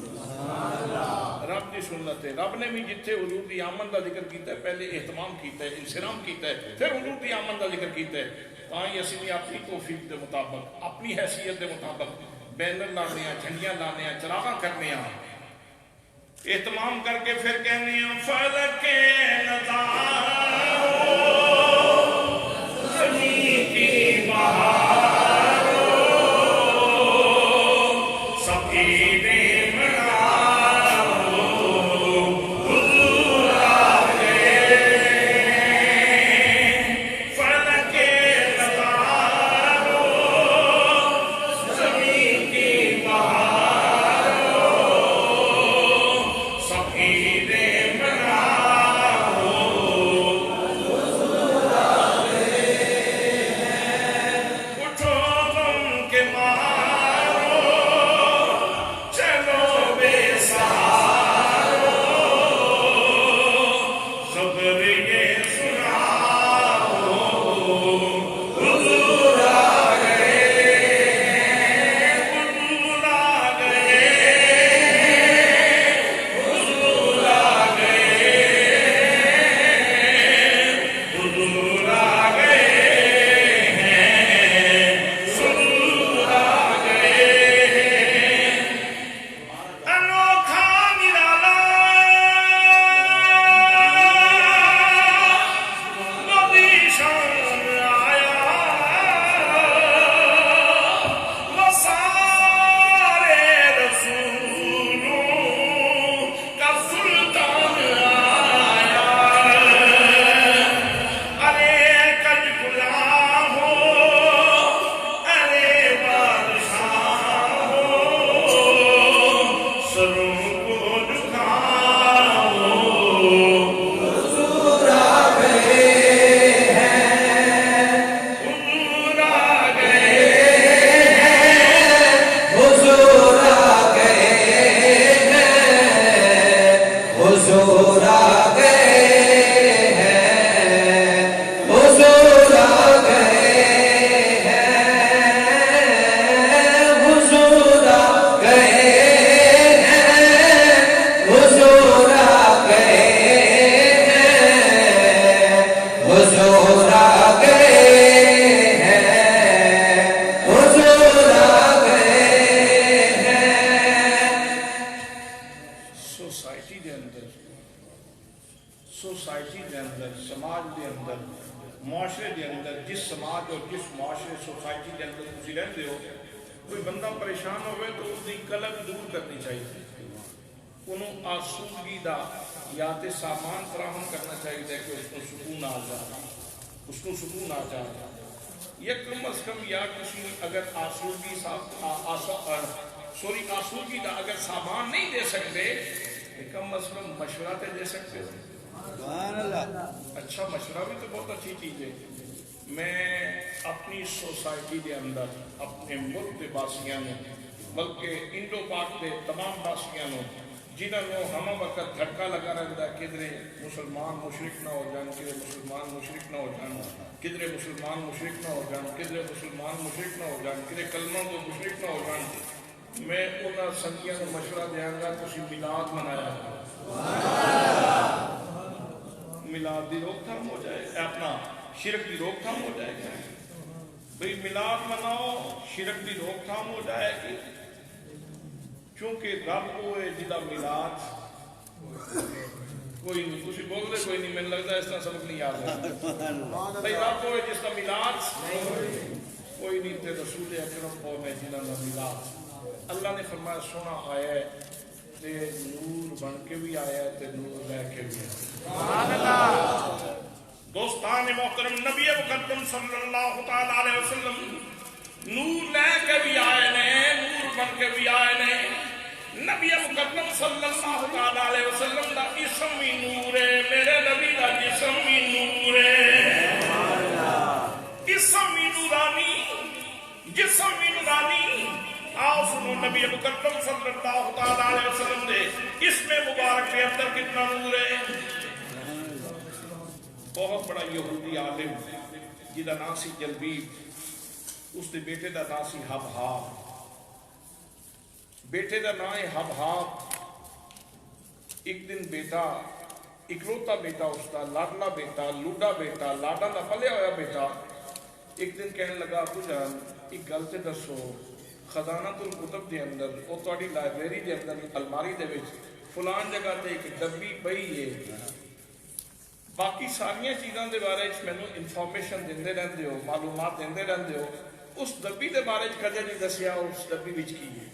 رب دی سنت ہے۔ رب نے بھی جتھے حضور دی آمد دا ذکر کیتا ہے پہلے اہتمام کیتا ہے، انسلام کیتا ہے، پھر حضور دی آمد دا ذکر کیتا ہے، تاں اسی بھی اپنی توفیق دے مطابق، اپنی حیثیت دے مطابق بینر لانے ہیں، جھنڈیاں لانے ہیں، چراغاں کرنے ہیں، اہتمام کر کے پھر کہنے ہیں فلک نظارو زمین کی بہارو سب عیدیں مناؤ حضور آگے، فلک نظارو زمین کی بہارو سب عیدیں مناؤ معاشرے کے اندر جس سماج اور جس معاشرے سوسائٹی کے اندر تسی رہتے ہو کوئی بندہ پریشان ہوئے تو اس کی قلق دور کرنی چاہیے انہوں آسودگی دا یا تے سامان فراہم کرنا چاہیے کہ اس کو سکون آ جائے اس کو سکون آ جائے یہ کم از کم یا کسی اگر آسودگی آسودگی دا اگر سامان نہیں دے سکتے کم از کم مشورہ تے دے سکتے سبحان اللہ اچھا مشورہ بھی تو بہت اچھی چیز ہے میں اپنی سوسائٹی کے اندر اپنے ملک کے باسیاں بلکہ انڈو پاک کے تمام باسیاں جنہوں ہم وقت دھڑکا لگا رہتا ہے کدھرے مسلمان مشرک نہ ہو جان کدھرے مسلمان مشرک نہ ہو جان کدھرے مسلمان مشرک نہ ہو جان کدھرے مسلمان مشرک نہ ہو جان کدھرے کلمہ کو مشرک نہ ہو جان میں انہاں سنگیاں کو مشورہ دیاں گا تسی میلاد منایا میلاد دی روک تھام ہو جائے اپنا شرک دی روک تھام ہو جائے گا بھئی میلاد مناؤ شرک دی روک تھام ہو جائے گی چونکہ رب ہوئے جدا میلاد کوئی نہیں کچھ بول دے کوئی نہیں میں لگتا ہے اس طرح سبق نہیں یاد ہے بھئی رب ہوئے جس کا میلاد کوئی نہیں تے رسول اکرم کو میں جنہ کا میلاد اللہ نے فرمایا سونا آیا ہے تے نور بن کے بھی آیا ہے تے نور لے کے بھی آیا دوستان محترم نبی مقدم صلی اللہ تعالیٰ علیہ وسلم نور لے کے بھی آئے نے نور بن کے بھی آئے نے نبی مقدم صلی اللہ تعالیٰ علیہ وسلم دا اسم بھی نور ہے میرے نبی دا جسم بھی نور ہے اسم بھی نورانی جسم بھی نورانی آؤ سنو نبی مقدم صلی اللہ تعالیٰ علیہ وسلم دے اسم مبارک کے اندر کتنا نور ہے بہت بڑا یہودی عالم جدا نام سی جلبیب اس دے بیٹے دا نام سی حبحاب بیٹے دا نام ہے حبحاب ایک دن بیٹا اکلوتا بیٹا اس دا لاڈلا بیٹا لوڈا بیٹا لاڈا دا پلیا ہویا بیٹا ایک دن کہنے لگا ابو جان ایک گل تے دسو خزانۃ الکتب دے اندر او تہاڈی لائبریری دے اندر الماری دے وچ فلان جگہ تے ایک ڈبی پئی ہے باقی ساری چیزاں دے بارے میں انفارمیشن دیندے رہندے ہو معلومات دیندے رہندے ہو اس ڈبی دے بارے کدے نہیں دسیا اس ڈبی وچ کی ہے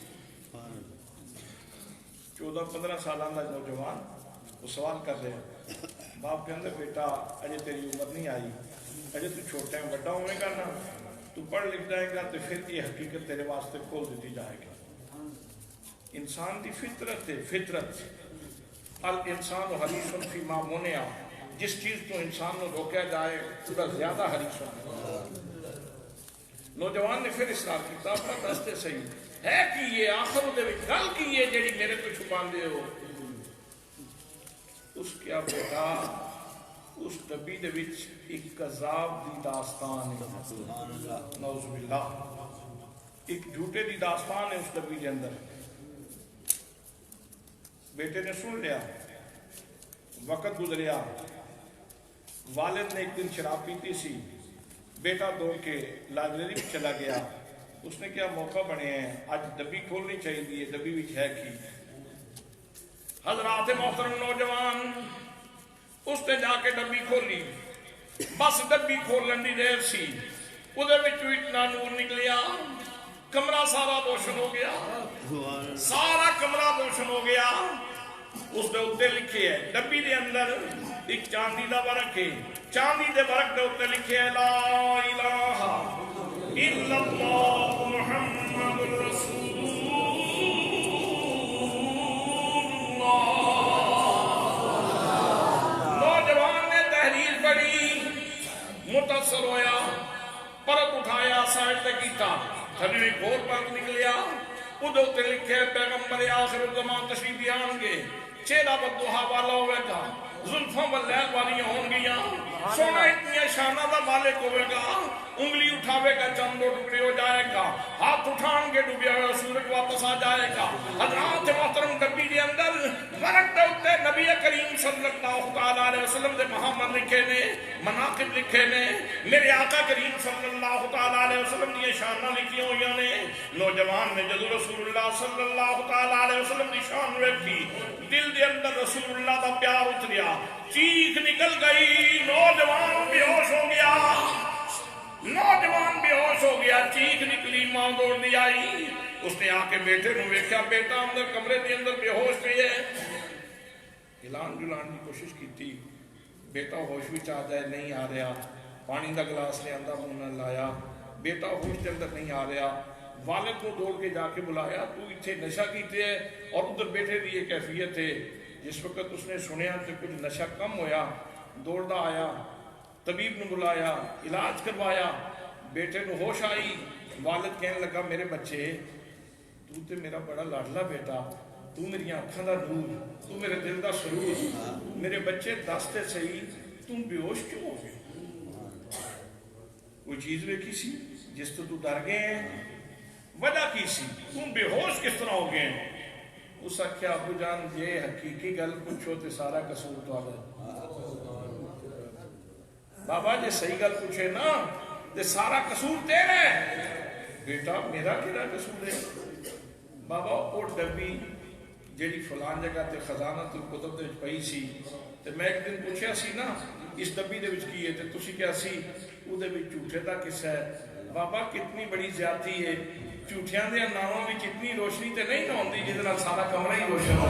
14-15 سالاں دا نوجوان وہ سوال کر رہے ہیں باپ کہندے بیٹا اجے تیری عمر نہیں آئی اجے تو چھوٹا ہے بڑا ہوئے گا نا تو پڑھ لکھ جائے گا تو پھر یہ حقیقت تیرے واسطے کھول دیتی جائے گی انسان دی فطرت ہے فطرت الانسان حریص فیما منع جس چیز کو انسان کو روکیا جائے پورا زیادہ حریص ہونا نوجوان نے پھر اصرار کیا اپنا دستے صحیح ہے کہ یہ آخر دے وچ گل کی ہے جیڑی میرے کو چھپان دے ہو اس کیا بیٹا اس ڈبی دے وچ ایک کذاب دی داستان ہے نعوذ باللہ ایک جھوٹے دی داستان ہے اس ڈبی دے اندر بیٹے نے سن لیا وقت گزریا والد نے ایک دن شراب پیتی سی بیٹا دوڑ کے لائبریری میں چلا گیا اس نے کیا موقع بنے ہیں آج ڈبی کھولنی چاہیے ڈبی بھی ہے کی حضرات محترم نوجوان اس نے جا کے ڈبی کھولی بس ڈبی کھولن دی دیر سی ادھر اتنا نور نکلیا کمرہ سارا روشن ہو گیا سارا کمرہ روشن ہو گیا اس دے اوتے لکھے ہے ڈبی دے اندر ایک چاندی دا ورق ہے چاندی دے ورق دے اوتے لکھے ہے لا الہ الا اللہ محمد رسول اللہ نوجوان نے تحریر پڑھی متاثر ہویا پرت اٹھایا سائڈ تے کیتا تھلے گور پاک نکلیا ادھر تے لکھے پیغمبر آخر الزمان تشریف آن گے چہرہ بدوہا والا ہوئے گا زلفوں واللیل والی ہوں گیا سونا اتنی شانہ دا مالک ہوئے گا انگلی اٹھاوے گا چند دو ٹکڑے ہو جائے گا ہاتھ اٹھان گے ڈوبیا ہوا سورج واپس آ جائے گا حضرات محترم ڈبی دے اندر ورق دے اوتے نبی کریم صلی اللہ تعالیٰ علیہ وسلم دے محمد لکھے نے مناقب لکھے نے میرے آقا کریم صلی اللہ تعالیٰ علیہ وسلم دی شانہ لکھی ہوئی نے نوجوان نے جدو رسول اللہ صلی اللہ تعالیٰ علیہ وسلم دی شان رکھی دل دے اندر رسول اللہ دا پیار اتریا چیخ نکل گئی نوجوان بے ہوش ہو گیا، نوجوان بے ہوش ہو گیا، چیخ نکلی، ماں دوڑ دی آئی، اس نے آ کے بیٹے نو ویکھیا، بیٹا اندر کمرے دے اندر بے ہوش پہ ہے، اعلان جلان کی کوشش کی تھی، بیٹا ہوش وچ آ جائے، نہیں آ رہا، پانی دا گلاس لے آندا منہ نال لایا، بیٹا ہوش کے اندر نہیں آ رہا، والد کو دوڑ کے جا کے بلایا، تو اتنے نشہ کیتے ہے، اور ادھر بیٹھے دی یہ کیفیت ہے، جس وقت اس نے سنیا کہ کچھ نشہ کم ہویا، دوڑدا آیا، طبیب نے بلایا، علاج کروایا، بیٹے نو ہوش آئی، والد کہنے لگا میرے بچے تو تے میرا بڑا لاڈلا بیٹا، تو میری آنکھاں دا نور، تو میرے دل دا سرور، میرے بچے دس تے صحیح تم بے ہوش کیوں ہو گئے؟ کوئی چیز ویکھی سی جس تو ڈر گئے ہیں؟ وجہ کی سی تم بے ہوش کس طرح ہو گئے ہیں؟ اس آخیا ابو جان یہ حقیقی گل پوچھو تے سارا قصور تو آ بابا جی صحیح گل پوچھے نا تے سارا قصور تیرا ہے۔ بیٹا میرا کیڑا قصور ہے؟ بابا وہ ڈبی جیڑی فلان جگہ تے خزانہ تے کتب دے پئی سی تے میں ایک دن پوچھیا سی نا اس ڈبی دے وچ کی ہے تے تسی کیا سی او دے وچ جھوٹے دا قصہ ہے۔ بابا کتنی بڑی زیادتی ہے، جھوٹیاں دے ناموں وچ اتنی روشنی تے نہیں نہ ہوندی جس نال سارا کمرہ ہی روشن ہو۔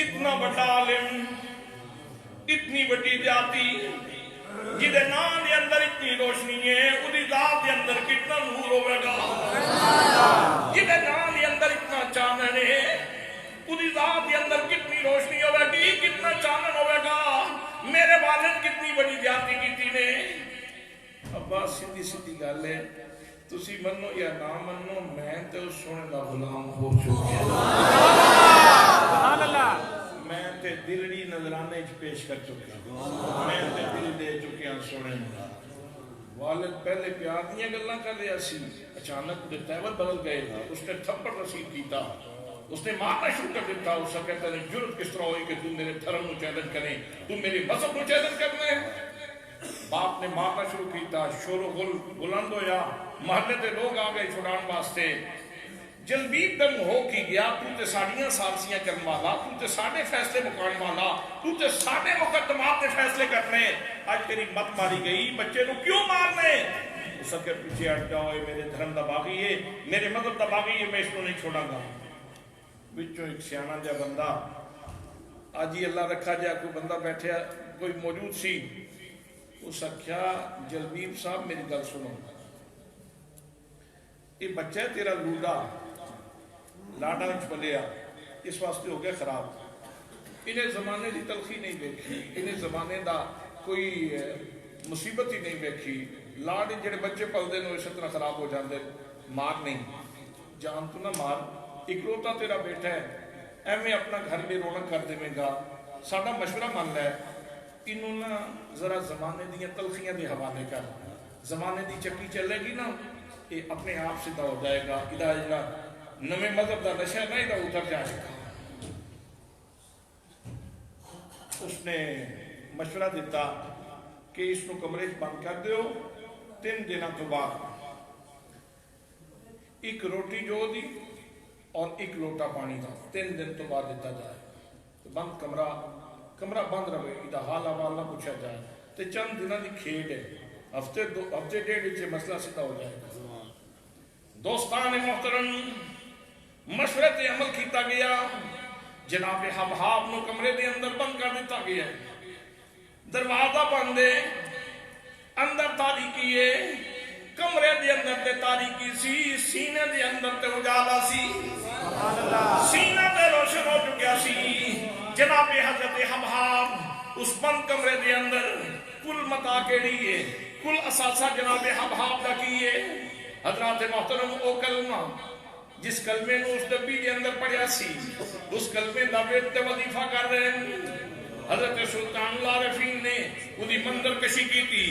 اتنا بڑا عالم، اتنی بڑی زیادتی جہدے نام دے اندر اتنی روشنی ہے، اودی ذات دے اندر کتنا نور ہوے گا، جہدے نام دے اندر اتنا چانن ہے، اودی ذات دے اندر کتنی روشنی ہوے گی، کتنا چانن ہوے گا۔ میرے والد کتنی بڑی زیادتی کیتی نے۔ ابا سیدھی سیدھی گل ہے، تسی منو یا نہ منو، میں تے اس سونے دا غلام ہو چکا، میں تے دلڑی نظرانے پیش کر چکا، میں تے دل دے چکیا سونے۔ والد پہلے پیار دیاں گلاں کر رہا سی، اچانک دے تیور بدل گئے، اس نے تھپڑ رسید کیتا، اس نے مارنا شروع کر دیتا۔ اس نے کہتا ہے جرت کس طرح ہوئی کہ تم میرے دھرم نو چیلنج کریں، تم میرے مذہب نو چیلنج کرنا ہے۔ باپ نے مارنا شروع کیتا، شور و غل بلند ہویا، محلے دے لوگ آ گئے چھڑان واسطے۔ جلبیب دن ہو کی گیا، تو تے ساڑیاں سالسیاں کرن والا، تو تے ساڑے فیصلے مکان والا، تو تے ساڑے مقدمات نے فیصلے کرنے، آج تیری مت ماری گئی، بچے نو کیوں مارنے؟ اس کے پیچھے ہٹ جاؤ، میرے دھرم دا باغی ہے، میرے مذہب دا باغی ہے، میں اس کو نہیں چھوڑا گا۔ بچوں ایک سیانا جا بندہ، آج ہی اللہ رکھا جا کوئی بندہ بیٹھے کوئی موجود سی، اس آخیا جلبیب صاحب میری گل سنو، یہ بچہ ہے تیرا لوڈا، لاڈا وچ پلیا، اس واسطے ہو گیا خراب، انہیں زمانے دی تلخی نہیں دیکھی، انہیں زمانے دا کوئی مصیبت ہی نہیں دیکھی، لاڈ جڑے بچے پلدے نو اس طرح خراب ہو جاندے، مار نہیں، جان تو نہ مار، اکلوتا تیرا بیٹا ہے، ایویں اپنا گھر بھی رونق کر دے گا، ساڈا مشورہ مان لے، انہوں نہ ذرا زمانے دی تلخیاں دے حوالے کر، زمانے دی چکی چلے گی نا، یہ اپنے آپ سیدھا ہو جائے گا، ادھا جڑا نویں مذہب دا نشہ نہ ادھا اتر جائے گا۔ اس نے مشورہ دیتا کہ اس کو کمرے بند کر دیو، 3 دنوں تو بعد ایک روٹی جو دی اور ایک لوٹا پانی دا 3 دن تو بعد دیتا جائے، تو بند کمرہ بند رہے، ادھا حال احوال نہ پوچھا جائے، تو چند دنوں دی کھیڈ ہے، ہفتے ڈیڑھ سے مسئلہ سیدھا ہو جائے گا۔ دوستان محترم، مشورت عمل کیتا گیا، جناب حبحاب نو کمرے دے اندر بند کر دیتا گیا، دروازہ بند ہے، اندر تاریکی ہے، کمرے دے اندر تے تاریکی سی، سینے دے اندر تے اجالا سی، سینہ تے روشن ہو چکیا سی۔ جناب حضرت حبحاب اس بند کمرے دے اندر کل متا کیڑی ہے، کل اساسہ جناب حبحاب دا کی ہے۔ حضرات محترم، او کلمہ جس کلمے نو اس ڈبی دے اندر پڑھیا سی، اس کلمے دا ویت وظیفہ کر رہے ہیں۔ حضرت سلطان العارفین نے انہی منظر کشی کی تھی،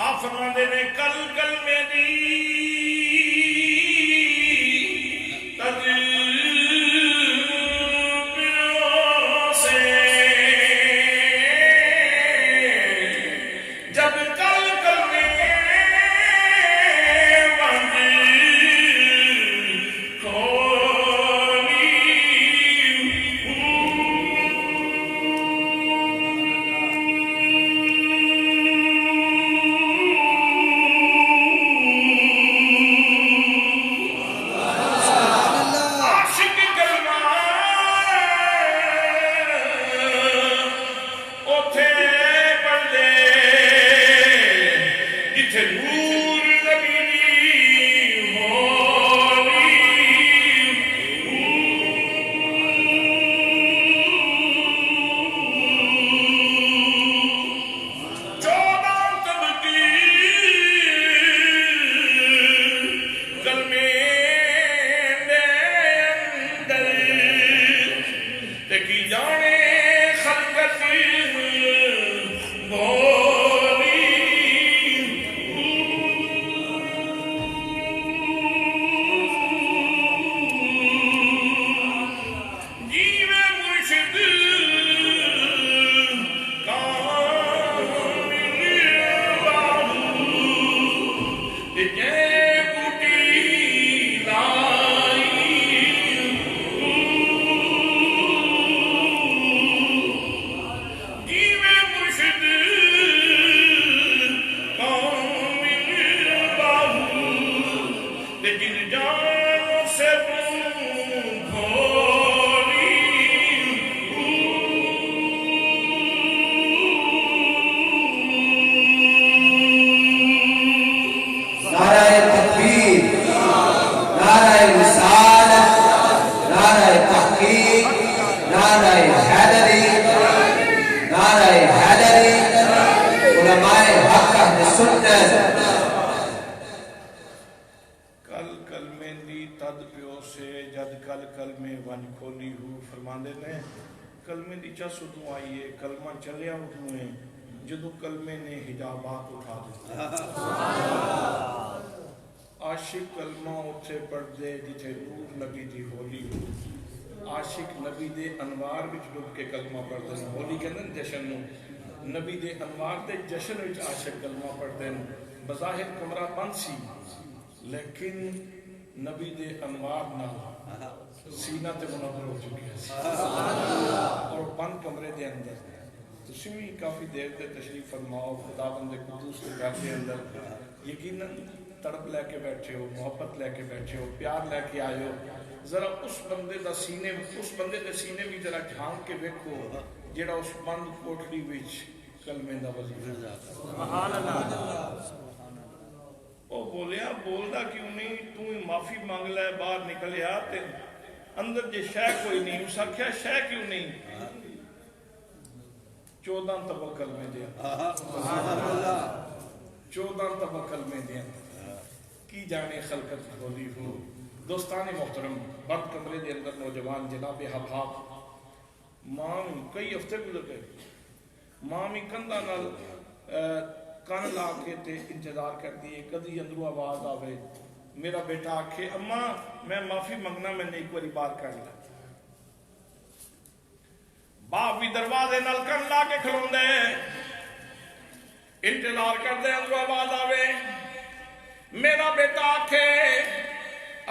آپ فرماندے نے کل کلمے دی جتھے نور نبی دی ہولی 14 طبقی کلمے دے اندر تے کی جانے خلقت بولی جیوے مرشد کامل باہو تے جے بوٹی لائی جیوے مرشد کامل باہو تے جن جان سے کھولی نعرہ تکبیر، نعرہ رسالت، نعرہ تحقیق، نعرہ حیدری، نعرہ حیدری، علماء حق اہل سنت۔ کل کلمے دی تد پیو سے جد کل کلمے ون کھولی ہو فرماندے نے کلمے دی چس ادوں آئیے کلمہ چلیا ادوں ہے جدو کلمے نے حجابات اٹھا دیتے عاشق کلمہ اتھے پڑھ دے جتھے نور نبی دی ہولی ہو عاشق نبی دے انوار وچ ڈب کے کلمہ پڑھ دے ہولی کہندے نے جشن نو نبی دے انوار دے جشن وچ عاشق کلمہ پڑھ دے بظاہر کمرہ بند سی لیکن نبی دے انوار نال سینہ تے منور ہو چکی ہے اور بند کمرے دے اندر تسی بھی کافی دیر دے تشریف فرماؤ خدا بند قدوس کے گھر کے اندر یقیناً تڑپ لے کے بیٹھے ہو محبت لے کے بیٹھے ہو پیار لے کے آئے ہو ذرا اس بندے دے سینے بھی ذرا جھانک کے دیکھو جیڑا اس بند کوٹلی وچ کلمے دا وظیفہ سبحان اللہ او بولیا بولدا کیوں نہیں تو ہی معافی مانگ لے باہر نکلیا تے اندر جے شے کوئی نہیں اس آکھیا شے کیوں نہیں 14 تبکل میں دیا سبحان اللہ 14 تبکل میں دیا کی جانے خلقت کھولی ہو دوستان محترم بند کمرے دے اندر نوجوان جناب حباب ماں کئی ہفتے گزر گئے ماں بھی کندھا نال کان لا کے تے انتظار کر دیے کدی اندروں آواز آوے میرا بیٹا آکھے اماں میں معافی منگنا میں نے ایک باری بار کر لیا باپ بھی دروازے نال کان لا کے کھلوندے انتظار کر دے اندروں آواز آوے میرا بیٹا آکھے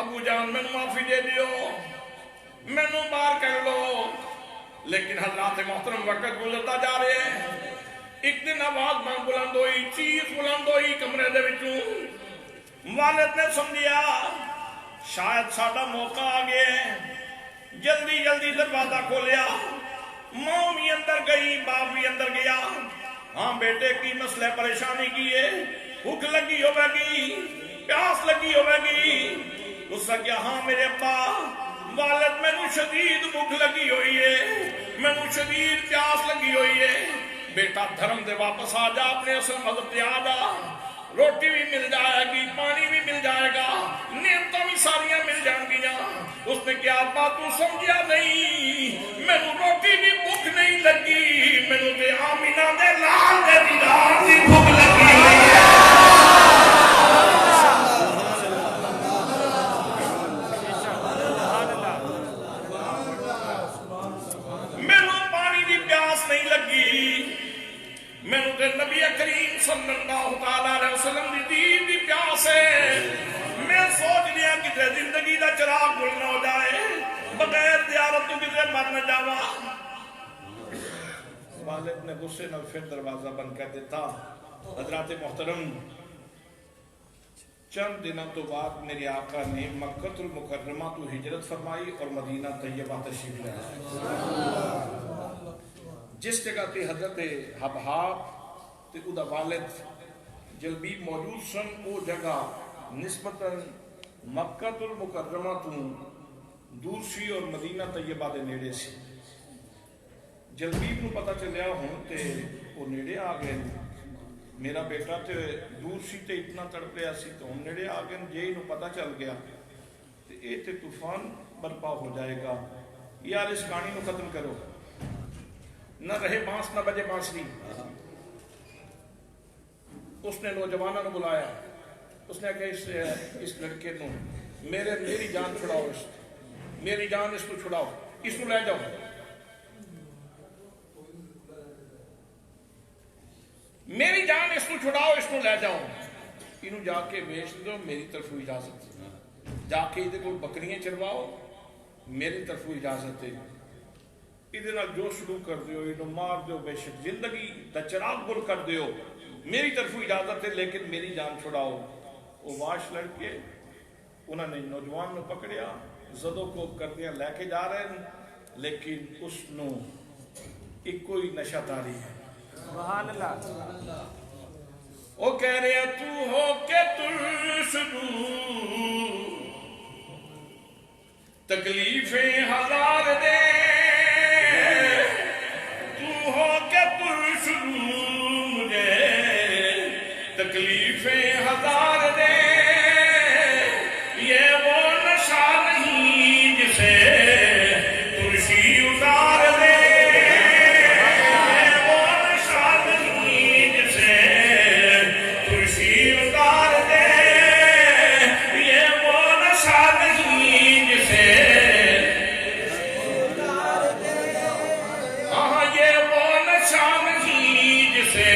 ابو جان میں معافی دے دیو میں بار کر لو لیکن حضرات محترم وقت گزرتا جا رہے ہیں ایک دن آواز ماں بلند ہوئی چیخ بلند ہوئی کمرے دے وچوں والد نے سمجھیا شاید ساڈا موقع آ گیا ہے جلدی جلدی دروازہ کھولیا ماں بھی اندر گئی باپ بھی اندر گیا ہاں بیٹے کی مسئلہ پریشانی کی ہے بھوک لگی ہوے گی پیاس لگی ہوے گی اس نے کہا ہاں میرے ابا والد میں نو شدید بھوک لگی ہوئی ہے میں نو شدید پیاس لگی ہوئی ہے بیٹا دھرم دے واپس آ جا اپنے اصل مذہب تے آ جا روٹی بھی مل جائے گی پانی بھی مل جائے گا نعمتیں بھی ساریاں مل جائیں گی اس نے کیا ابا تو سمجھیا نہیں میں نو روٹی بھی بھوک نہیں لگی میں نو تے آمینہ دے لال دے دیدار دی بھوک لگی ہوئی ہے نبی کریم صلی اللہ علیہ وسلم دی دین دی پیاس ہے میں سوچ لیا کہ زندگی دا چراغ گل نہ ہو جائے بغیر زیارت تو کسی مر نہ جاوا والد نے غصے نال پھر دروازہ بند کر دیتا حضرات محترم چند دنوں تو بعد میرے آقا نے مکہ المکرمہ تو ہجرت فرمائی اور مدینہ طیبہ تشریف لے آئے جس جگہ تے حضرت حباب تے او دا والد جلبیب موجود سن وہ جگہ نسبتاً مکہ المکرمہ تو دور سی اور مدینہ طیبہ دے نیڑے سی. جلبیب نو پتہ چلیا ہوں تے وہ نیڑے آ گئے. میرا بیٹا تے دور سی تے اتنا تڑپ رہا سی تو ہم نیڑے آ گئے. جے نو پتہ چل گیا تے اے تے طوفان برپا ہو جائے گا. یار اس کہانی کو ختم کرو. نہ رہے بانس نہ بجے بانسری. اس نے نوجوانوں نے بلایا. اس نے کہا اس لڑکے نو میری جان چھڑاؤ. میری جان اس کو چھڑاؤ. اس کو لے جاؤ. میری جان اس کو چھڑاؤ. اس کو لے جاؤ. انہوں جا کے بیچ دو. میری طرف اجازت. جا کے یہ کوئی بکریاں چرواؤ. میری طرف اجازت ہے. یہ جو شروع کر دیو انہوں مار دیو. بے شک زندگی دا چراغ گل کر دیو. میری طرف اجازت ہے لیکن میری جان چھڑاؤ. وہ واش لڑکے انہوں نے نوجوان نے پکڑیا. زدوں کو کردیاں لے کے جا رہے ہیں لیکن اس نو ایک کوئی نشہ تاری ہے. سبحان اللہ. وہ کہہ رہے ہیں تو ہو کے ترسدو تکلیفیں ہزار دے. تو ہو کے ترسدو مجھے تکلیفیں ہزار دے. یہ وہ نشہ نہیں جسے ترسی اتار دے. یہ وہ نشہ نہیں جسے ترسی اتار دے. یہ وہ نشہ نہیں جسے یہ وہ نشہ نہیں جسے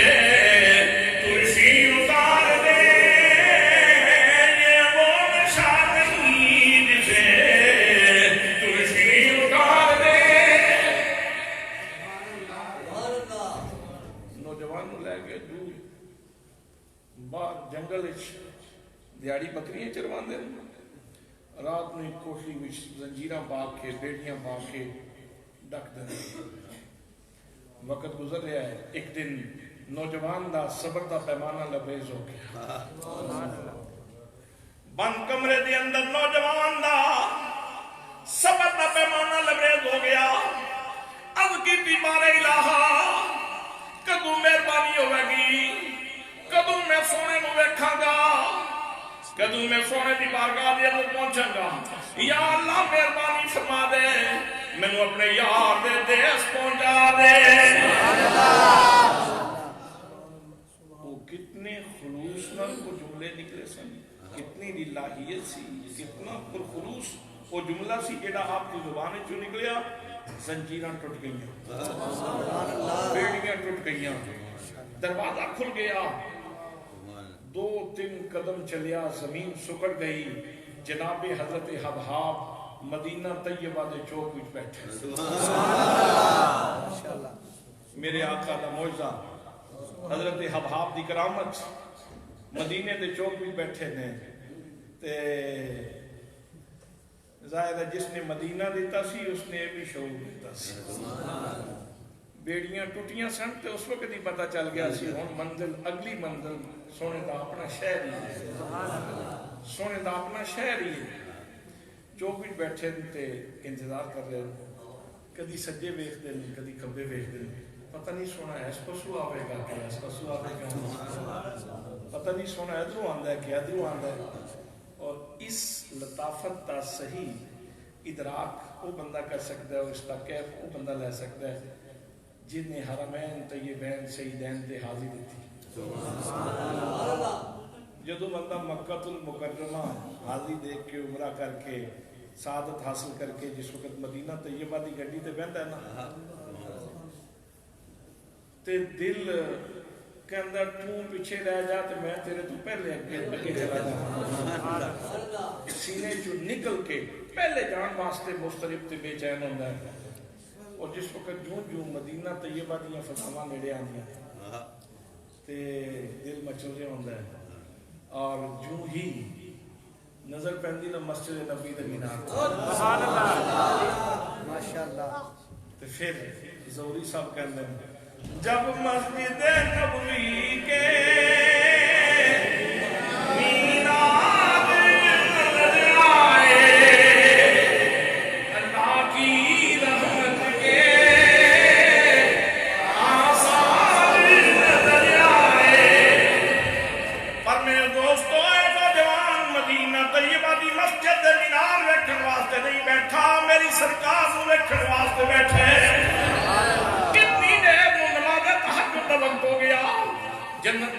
ترسی اتار دے. یہ وہ نشہ نہیں جسے ترسی اتار دے. نوجوان نو لے گئے دور باہر جنگل دیہڑی بکریاں چرواندے. رات نو کوٹھی وچ زنجیراں پا کے بیڑیاں پا کے ڈک دے. وقت گزر رہا ہے. ایک دن نوجوان دا صبر دا پیمانہ لبریز ہو گیا. بند کمرے دے اندر نوجوان دا صبر دا پیمانہ لبریز ہو گیا. اب کی بارے الہا کدوں مہربانی ہوے گی. کدوں میں سونے نو ویکھاں گا. کدوں میں سونے دی بارگاہ دے اندر پہنچاں گا. یا اللہ مہربانی فرما دے مینوں اپنے یار دے دیس پہنچا دے. وہ کتنے خلوص نال وہ جملے نکلے سن. کتنی للہیت سی. کتنا پرخلوص وہ جملہ سی جیڑا آپ کی زبان چوں نکلیا. زنجیراں ٹوٹ گئیاں. بیڑیاں ٹوٹ گئیاں. دروازہ کھل گیا. 2-3 قدم چلیا زمین سکڑ گئی. جناب حضرت حبحاب مدینہ طیبہ دے چوک وچ بیٹھے. میرے آقا دا معجزہ حضرت حبحاب دی کرامت مدینے دے چوک وچ بیٹھے نے. تے ظاہر ہے جس نے مدینہ دیتا سی اس نے بھی شعور دیتا سی. بیڑیاں ٹوٹیاں سن تے اس وقت ہی پتہ چل گیا سی ہن منزل اگلی منزل سونے دا اپنا شہر ہی ہے. سونے دا اپنا شہر ہی ہے. چوک وچ بیٹھے تے انتظار کر رہے ہیں. کدی سجے ویکھدے ہیں کدی کھبے ویکھدے ہیں. پتہ نہیں سونا اس پاسوں آوے گا کہ اس پاسوں آوے گا. پتہ نہیں سونا ادھروں آندا ہے کہ ادھروں آندا ہے. اور اس لطافت دا صحیح ادراک وہ بندہ کر سکتا ہے. اور اس کا کیف وہ بندہ لے سکتا ہے جن نے حرمین طیبین سیدین دے حاضری دیتی. جدو بندہ مکہ المکرمہ حاضری دیکھ کے عمرہ کر کے سعادت حاصل کر کے جس وقت مدینہ طیبہ دی گڈی تے بہندا ہے نا تے دل کے اندر تو پیچھے رہ جا تے میں تیرے تو پہلے اگے چلا جاؤں. سینے چوں نکل کے پہلے جان واسطے مضطرب تے بے چین ہوندا ہے. اور جس وقت جو مدینہ طیبہ دیاں فضاواں نیڑے آندیاں تے دل مچل رہا ہوندا ہے. اور جو ہی نظر پہندی نا مسجد نبی دے مینار سبحان اللہ ماشاءاللہ. تے پھر زوری صاحب کہندے جب مسجد نبوی کے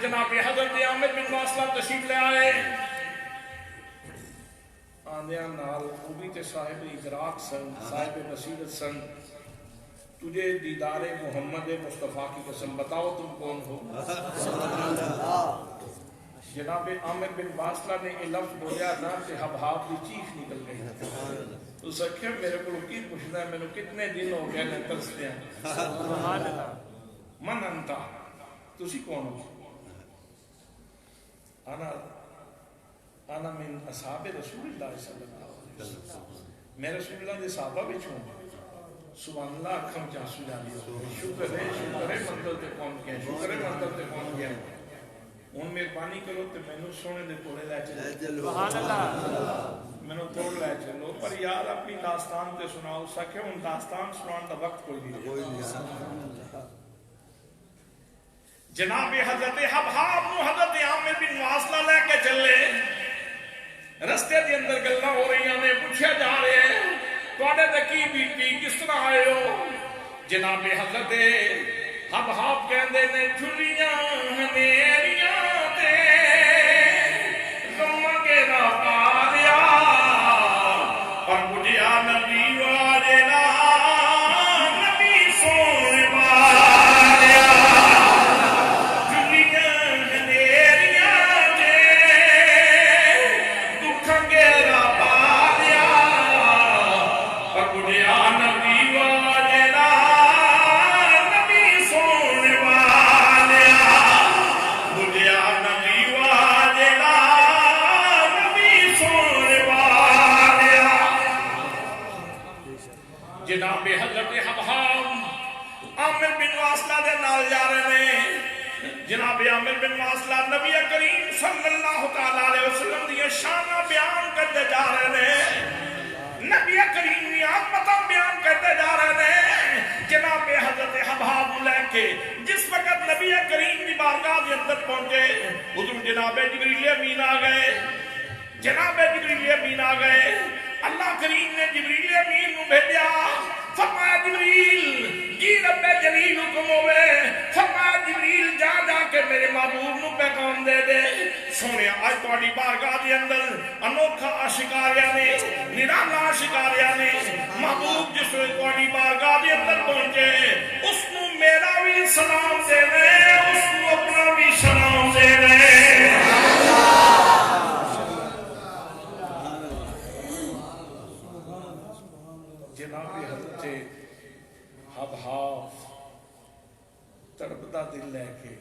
جناب حضرت عامر بن واصلہ تشریف لے آئے آندیاں نال وہ بھی تے صاحب ادراک سن صاحب بصیرت سن تجھے دیدار محمد مصطفیٰ کی قسم بتاؤ تم کون ہو جناب عامر بن واصلہ نے یہ لفظ بولیا نا کہ حبحاب کی چیخ نکل گئی تو سکھے میرے کو کی پوچھنا ہے میں کتنے دن ہو گئے نے ترستے ہیں من انتا تسی کون ہو انا من اصحاب رسول اللہ صلی اللہ علیہ وسلم میں رسول اللہ دے صحابہ بھی چھوں سبحان اللہ اکھم چاسو جانی شکر ہے مندر تے پہنچ گیا شکر ہے مندر تے پہنچ گیا ہوں مہربانی کرو تے مینوں سونے دے کولے لے چلو سبحان اللہ مینوں توڑ لے چلو پر یار اپنی داستان تے سناؤ سکے ہوں داستان سنان دا وقت کوئی نہیں جناب حضرت حبحاب نو حضرت عامر بن واصلہ لے کے چلے رستے دے اندر گلاں ہو رہی نے پوچھا جا رہے ہیں تواڈے تے کی بیتی کس طرح آئے ہو جناب حضرت حبحاب کہندے نے جھلیاں ہنیریاں تے غم گھیرا پالیا پر بجھیا نبی والے نبی سونے والیا جھلیاں ہنیریاں تے دکھ گھیرا پالیا پر بجھیا نبی والے نبی سونے والیا بجھیا نبی والے نبی سونے والیا جناب حضرت حبحاب عامر بن واصلہ دے نال جا رہے ہیں جناب عامر بن واصلہ نبی کریم صلی اللہ تعالی علیہ وسلم دی شانہ بیان کرتے جا رہے ہیں نبی کریم کی عظمتاں بیان کرتے جا رہے ہیں جناب حضرت حبحاب لے کے جس وقت نبی کریم کی بارگاہ کے اندر پہنچے حضور جناب جبریل امین آ گئے جناب جبریل امین آ گئے اللہ کریم نے جبریل امین کو بھیجا فرمایا جبریل جی رب جلیل حکم ہوئے فرمایا جبریل جا جا کے میرے محبوب نو پیغام دے دے سونے آج تواڈی بارگاہ دے اندر انوکھا آشکاریا نے نرالا آشکاریا نے محبوب جس وقت تواڈی بارگاہ دے اندر پہنچے اس نو میرا بھی سلام دے دے اس نو اپنا بھی سلام دے دے جناب حضرت حبحاب تڑپتا دل لے کے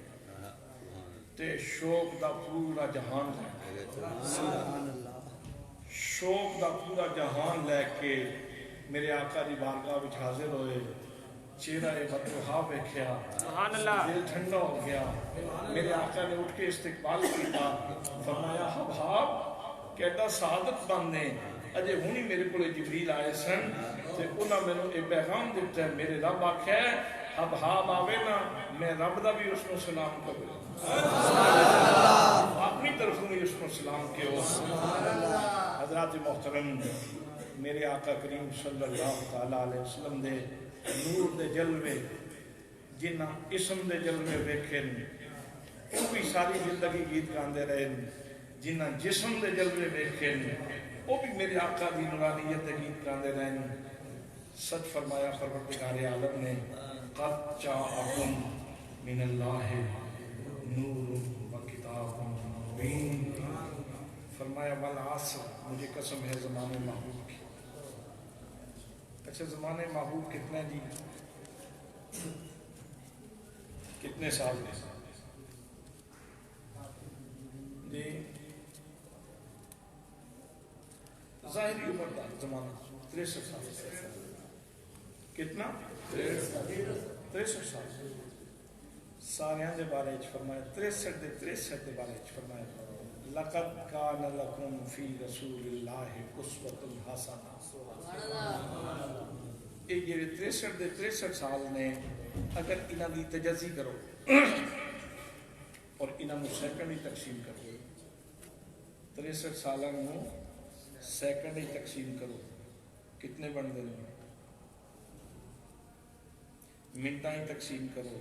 تے شوق دا پورا جہان لے کے شوق دا پورا جہان لے کے میرے آقا دی بارگاہ وچ حاضر ہوئے چہرہ بطوحا ویکھیا دل ٹھنڈا ہو گیا میرے آقا نے اٹھ کے استقبال کیا فرمایا حبحاب کیڈا سعادت بندے اجے ہونی میرے کو جبریل آئے سن تے انہاں مینوں ایک پیغام دیتا ہے میرے رب آکھیا ہے حبحاب آوے نا میں رب دا بھی اس کو سلام کروں اپنی طرفوں بھی اس کو سلام کیو حضرات محترم میرے آقا کریم صلی اللہ تعالی علیہ وسلم دے نور دے جلوے جنہ اسم دے جلوے ویکھن وہ بھی ساری زندگی گیت گاندے رہے جنہ جسم دے جلوے ویکھن وہ بھی میرے آقا دی نورانیت دے گیت گاندے رہے سچ فرمایا پروردگار عالم نے قد جاءکم من اللہ نور و کتاب مبین فرمایا والعصر مجھے قسم ہے زمانے محبوب کی اچھا زمانے محبوب کتنے جی کتنے سال کے جی ظاہری عمر دا زمانہ 63 سال کتنا 63 سال ساریاں دے بارے چ فرمایا 63 دے بارے چ فرمایا لقد کان لکم فی رسول اللہ اسوۃ حسنہ یہ جڑے 63 سال نے اگر انہاں دی تجزی کرو اور انہاں نو سیکنڈ ہی تقسیم کرو 63 سالاں نو سیکنڈ ہی تقسیم کرو کتنے بن دے منٹاں ہی تقسیم کرو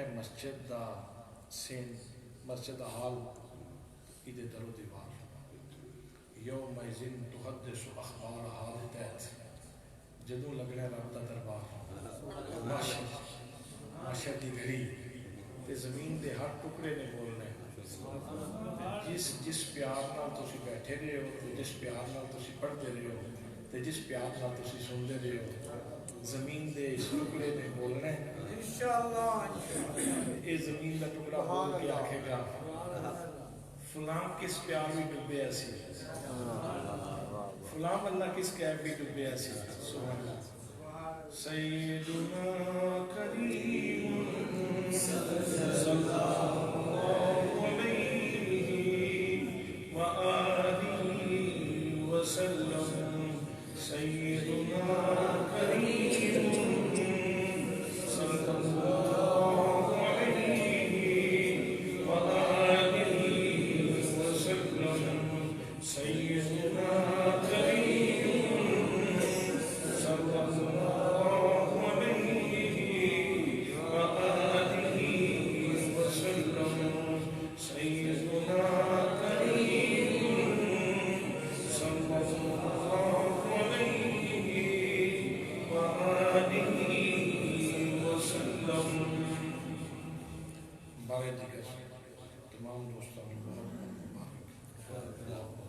ہے مسجد دا سین مسجد دا حال ایدے در و دیوار یوم ایزن تحدث اخبار حال تحت جدوں لگنا رب دا دربار معاشر دی گھڑی تے زمین دے ہر ٹکڑے نے بولنا ہے جس پیار نال تسی بیٹھے رہے ہو جس پیار نال تسی پڑھتے رہے ہو تے جس پیار نال تسی سنتے رہے ہو زمین دے اس ٹکڑے نے بولنا ہے انشاءاللہ اے زمین دا ٹکڑا بول کے آکھے گا فلاں کس پیار بھی ڈبے ایسی فلاں اللہ کس کیب بھی ڈبے ایسی سبحان اللہ سیدنا کریم صلی اللہ علیہ وآلہ وسلم سیدنا کریم صلی اللہ علیہ وآلہ وسلم سیدنا تمام دوستوں کو بہت مبارک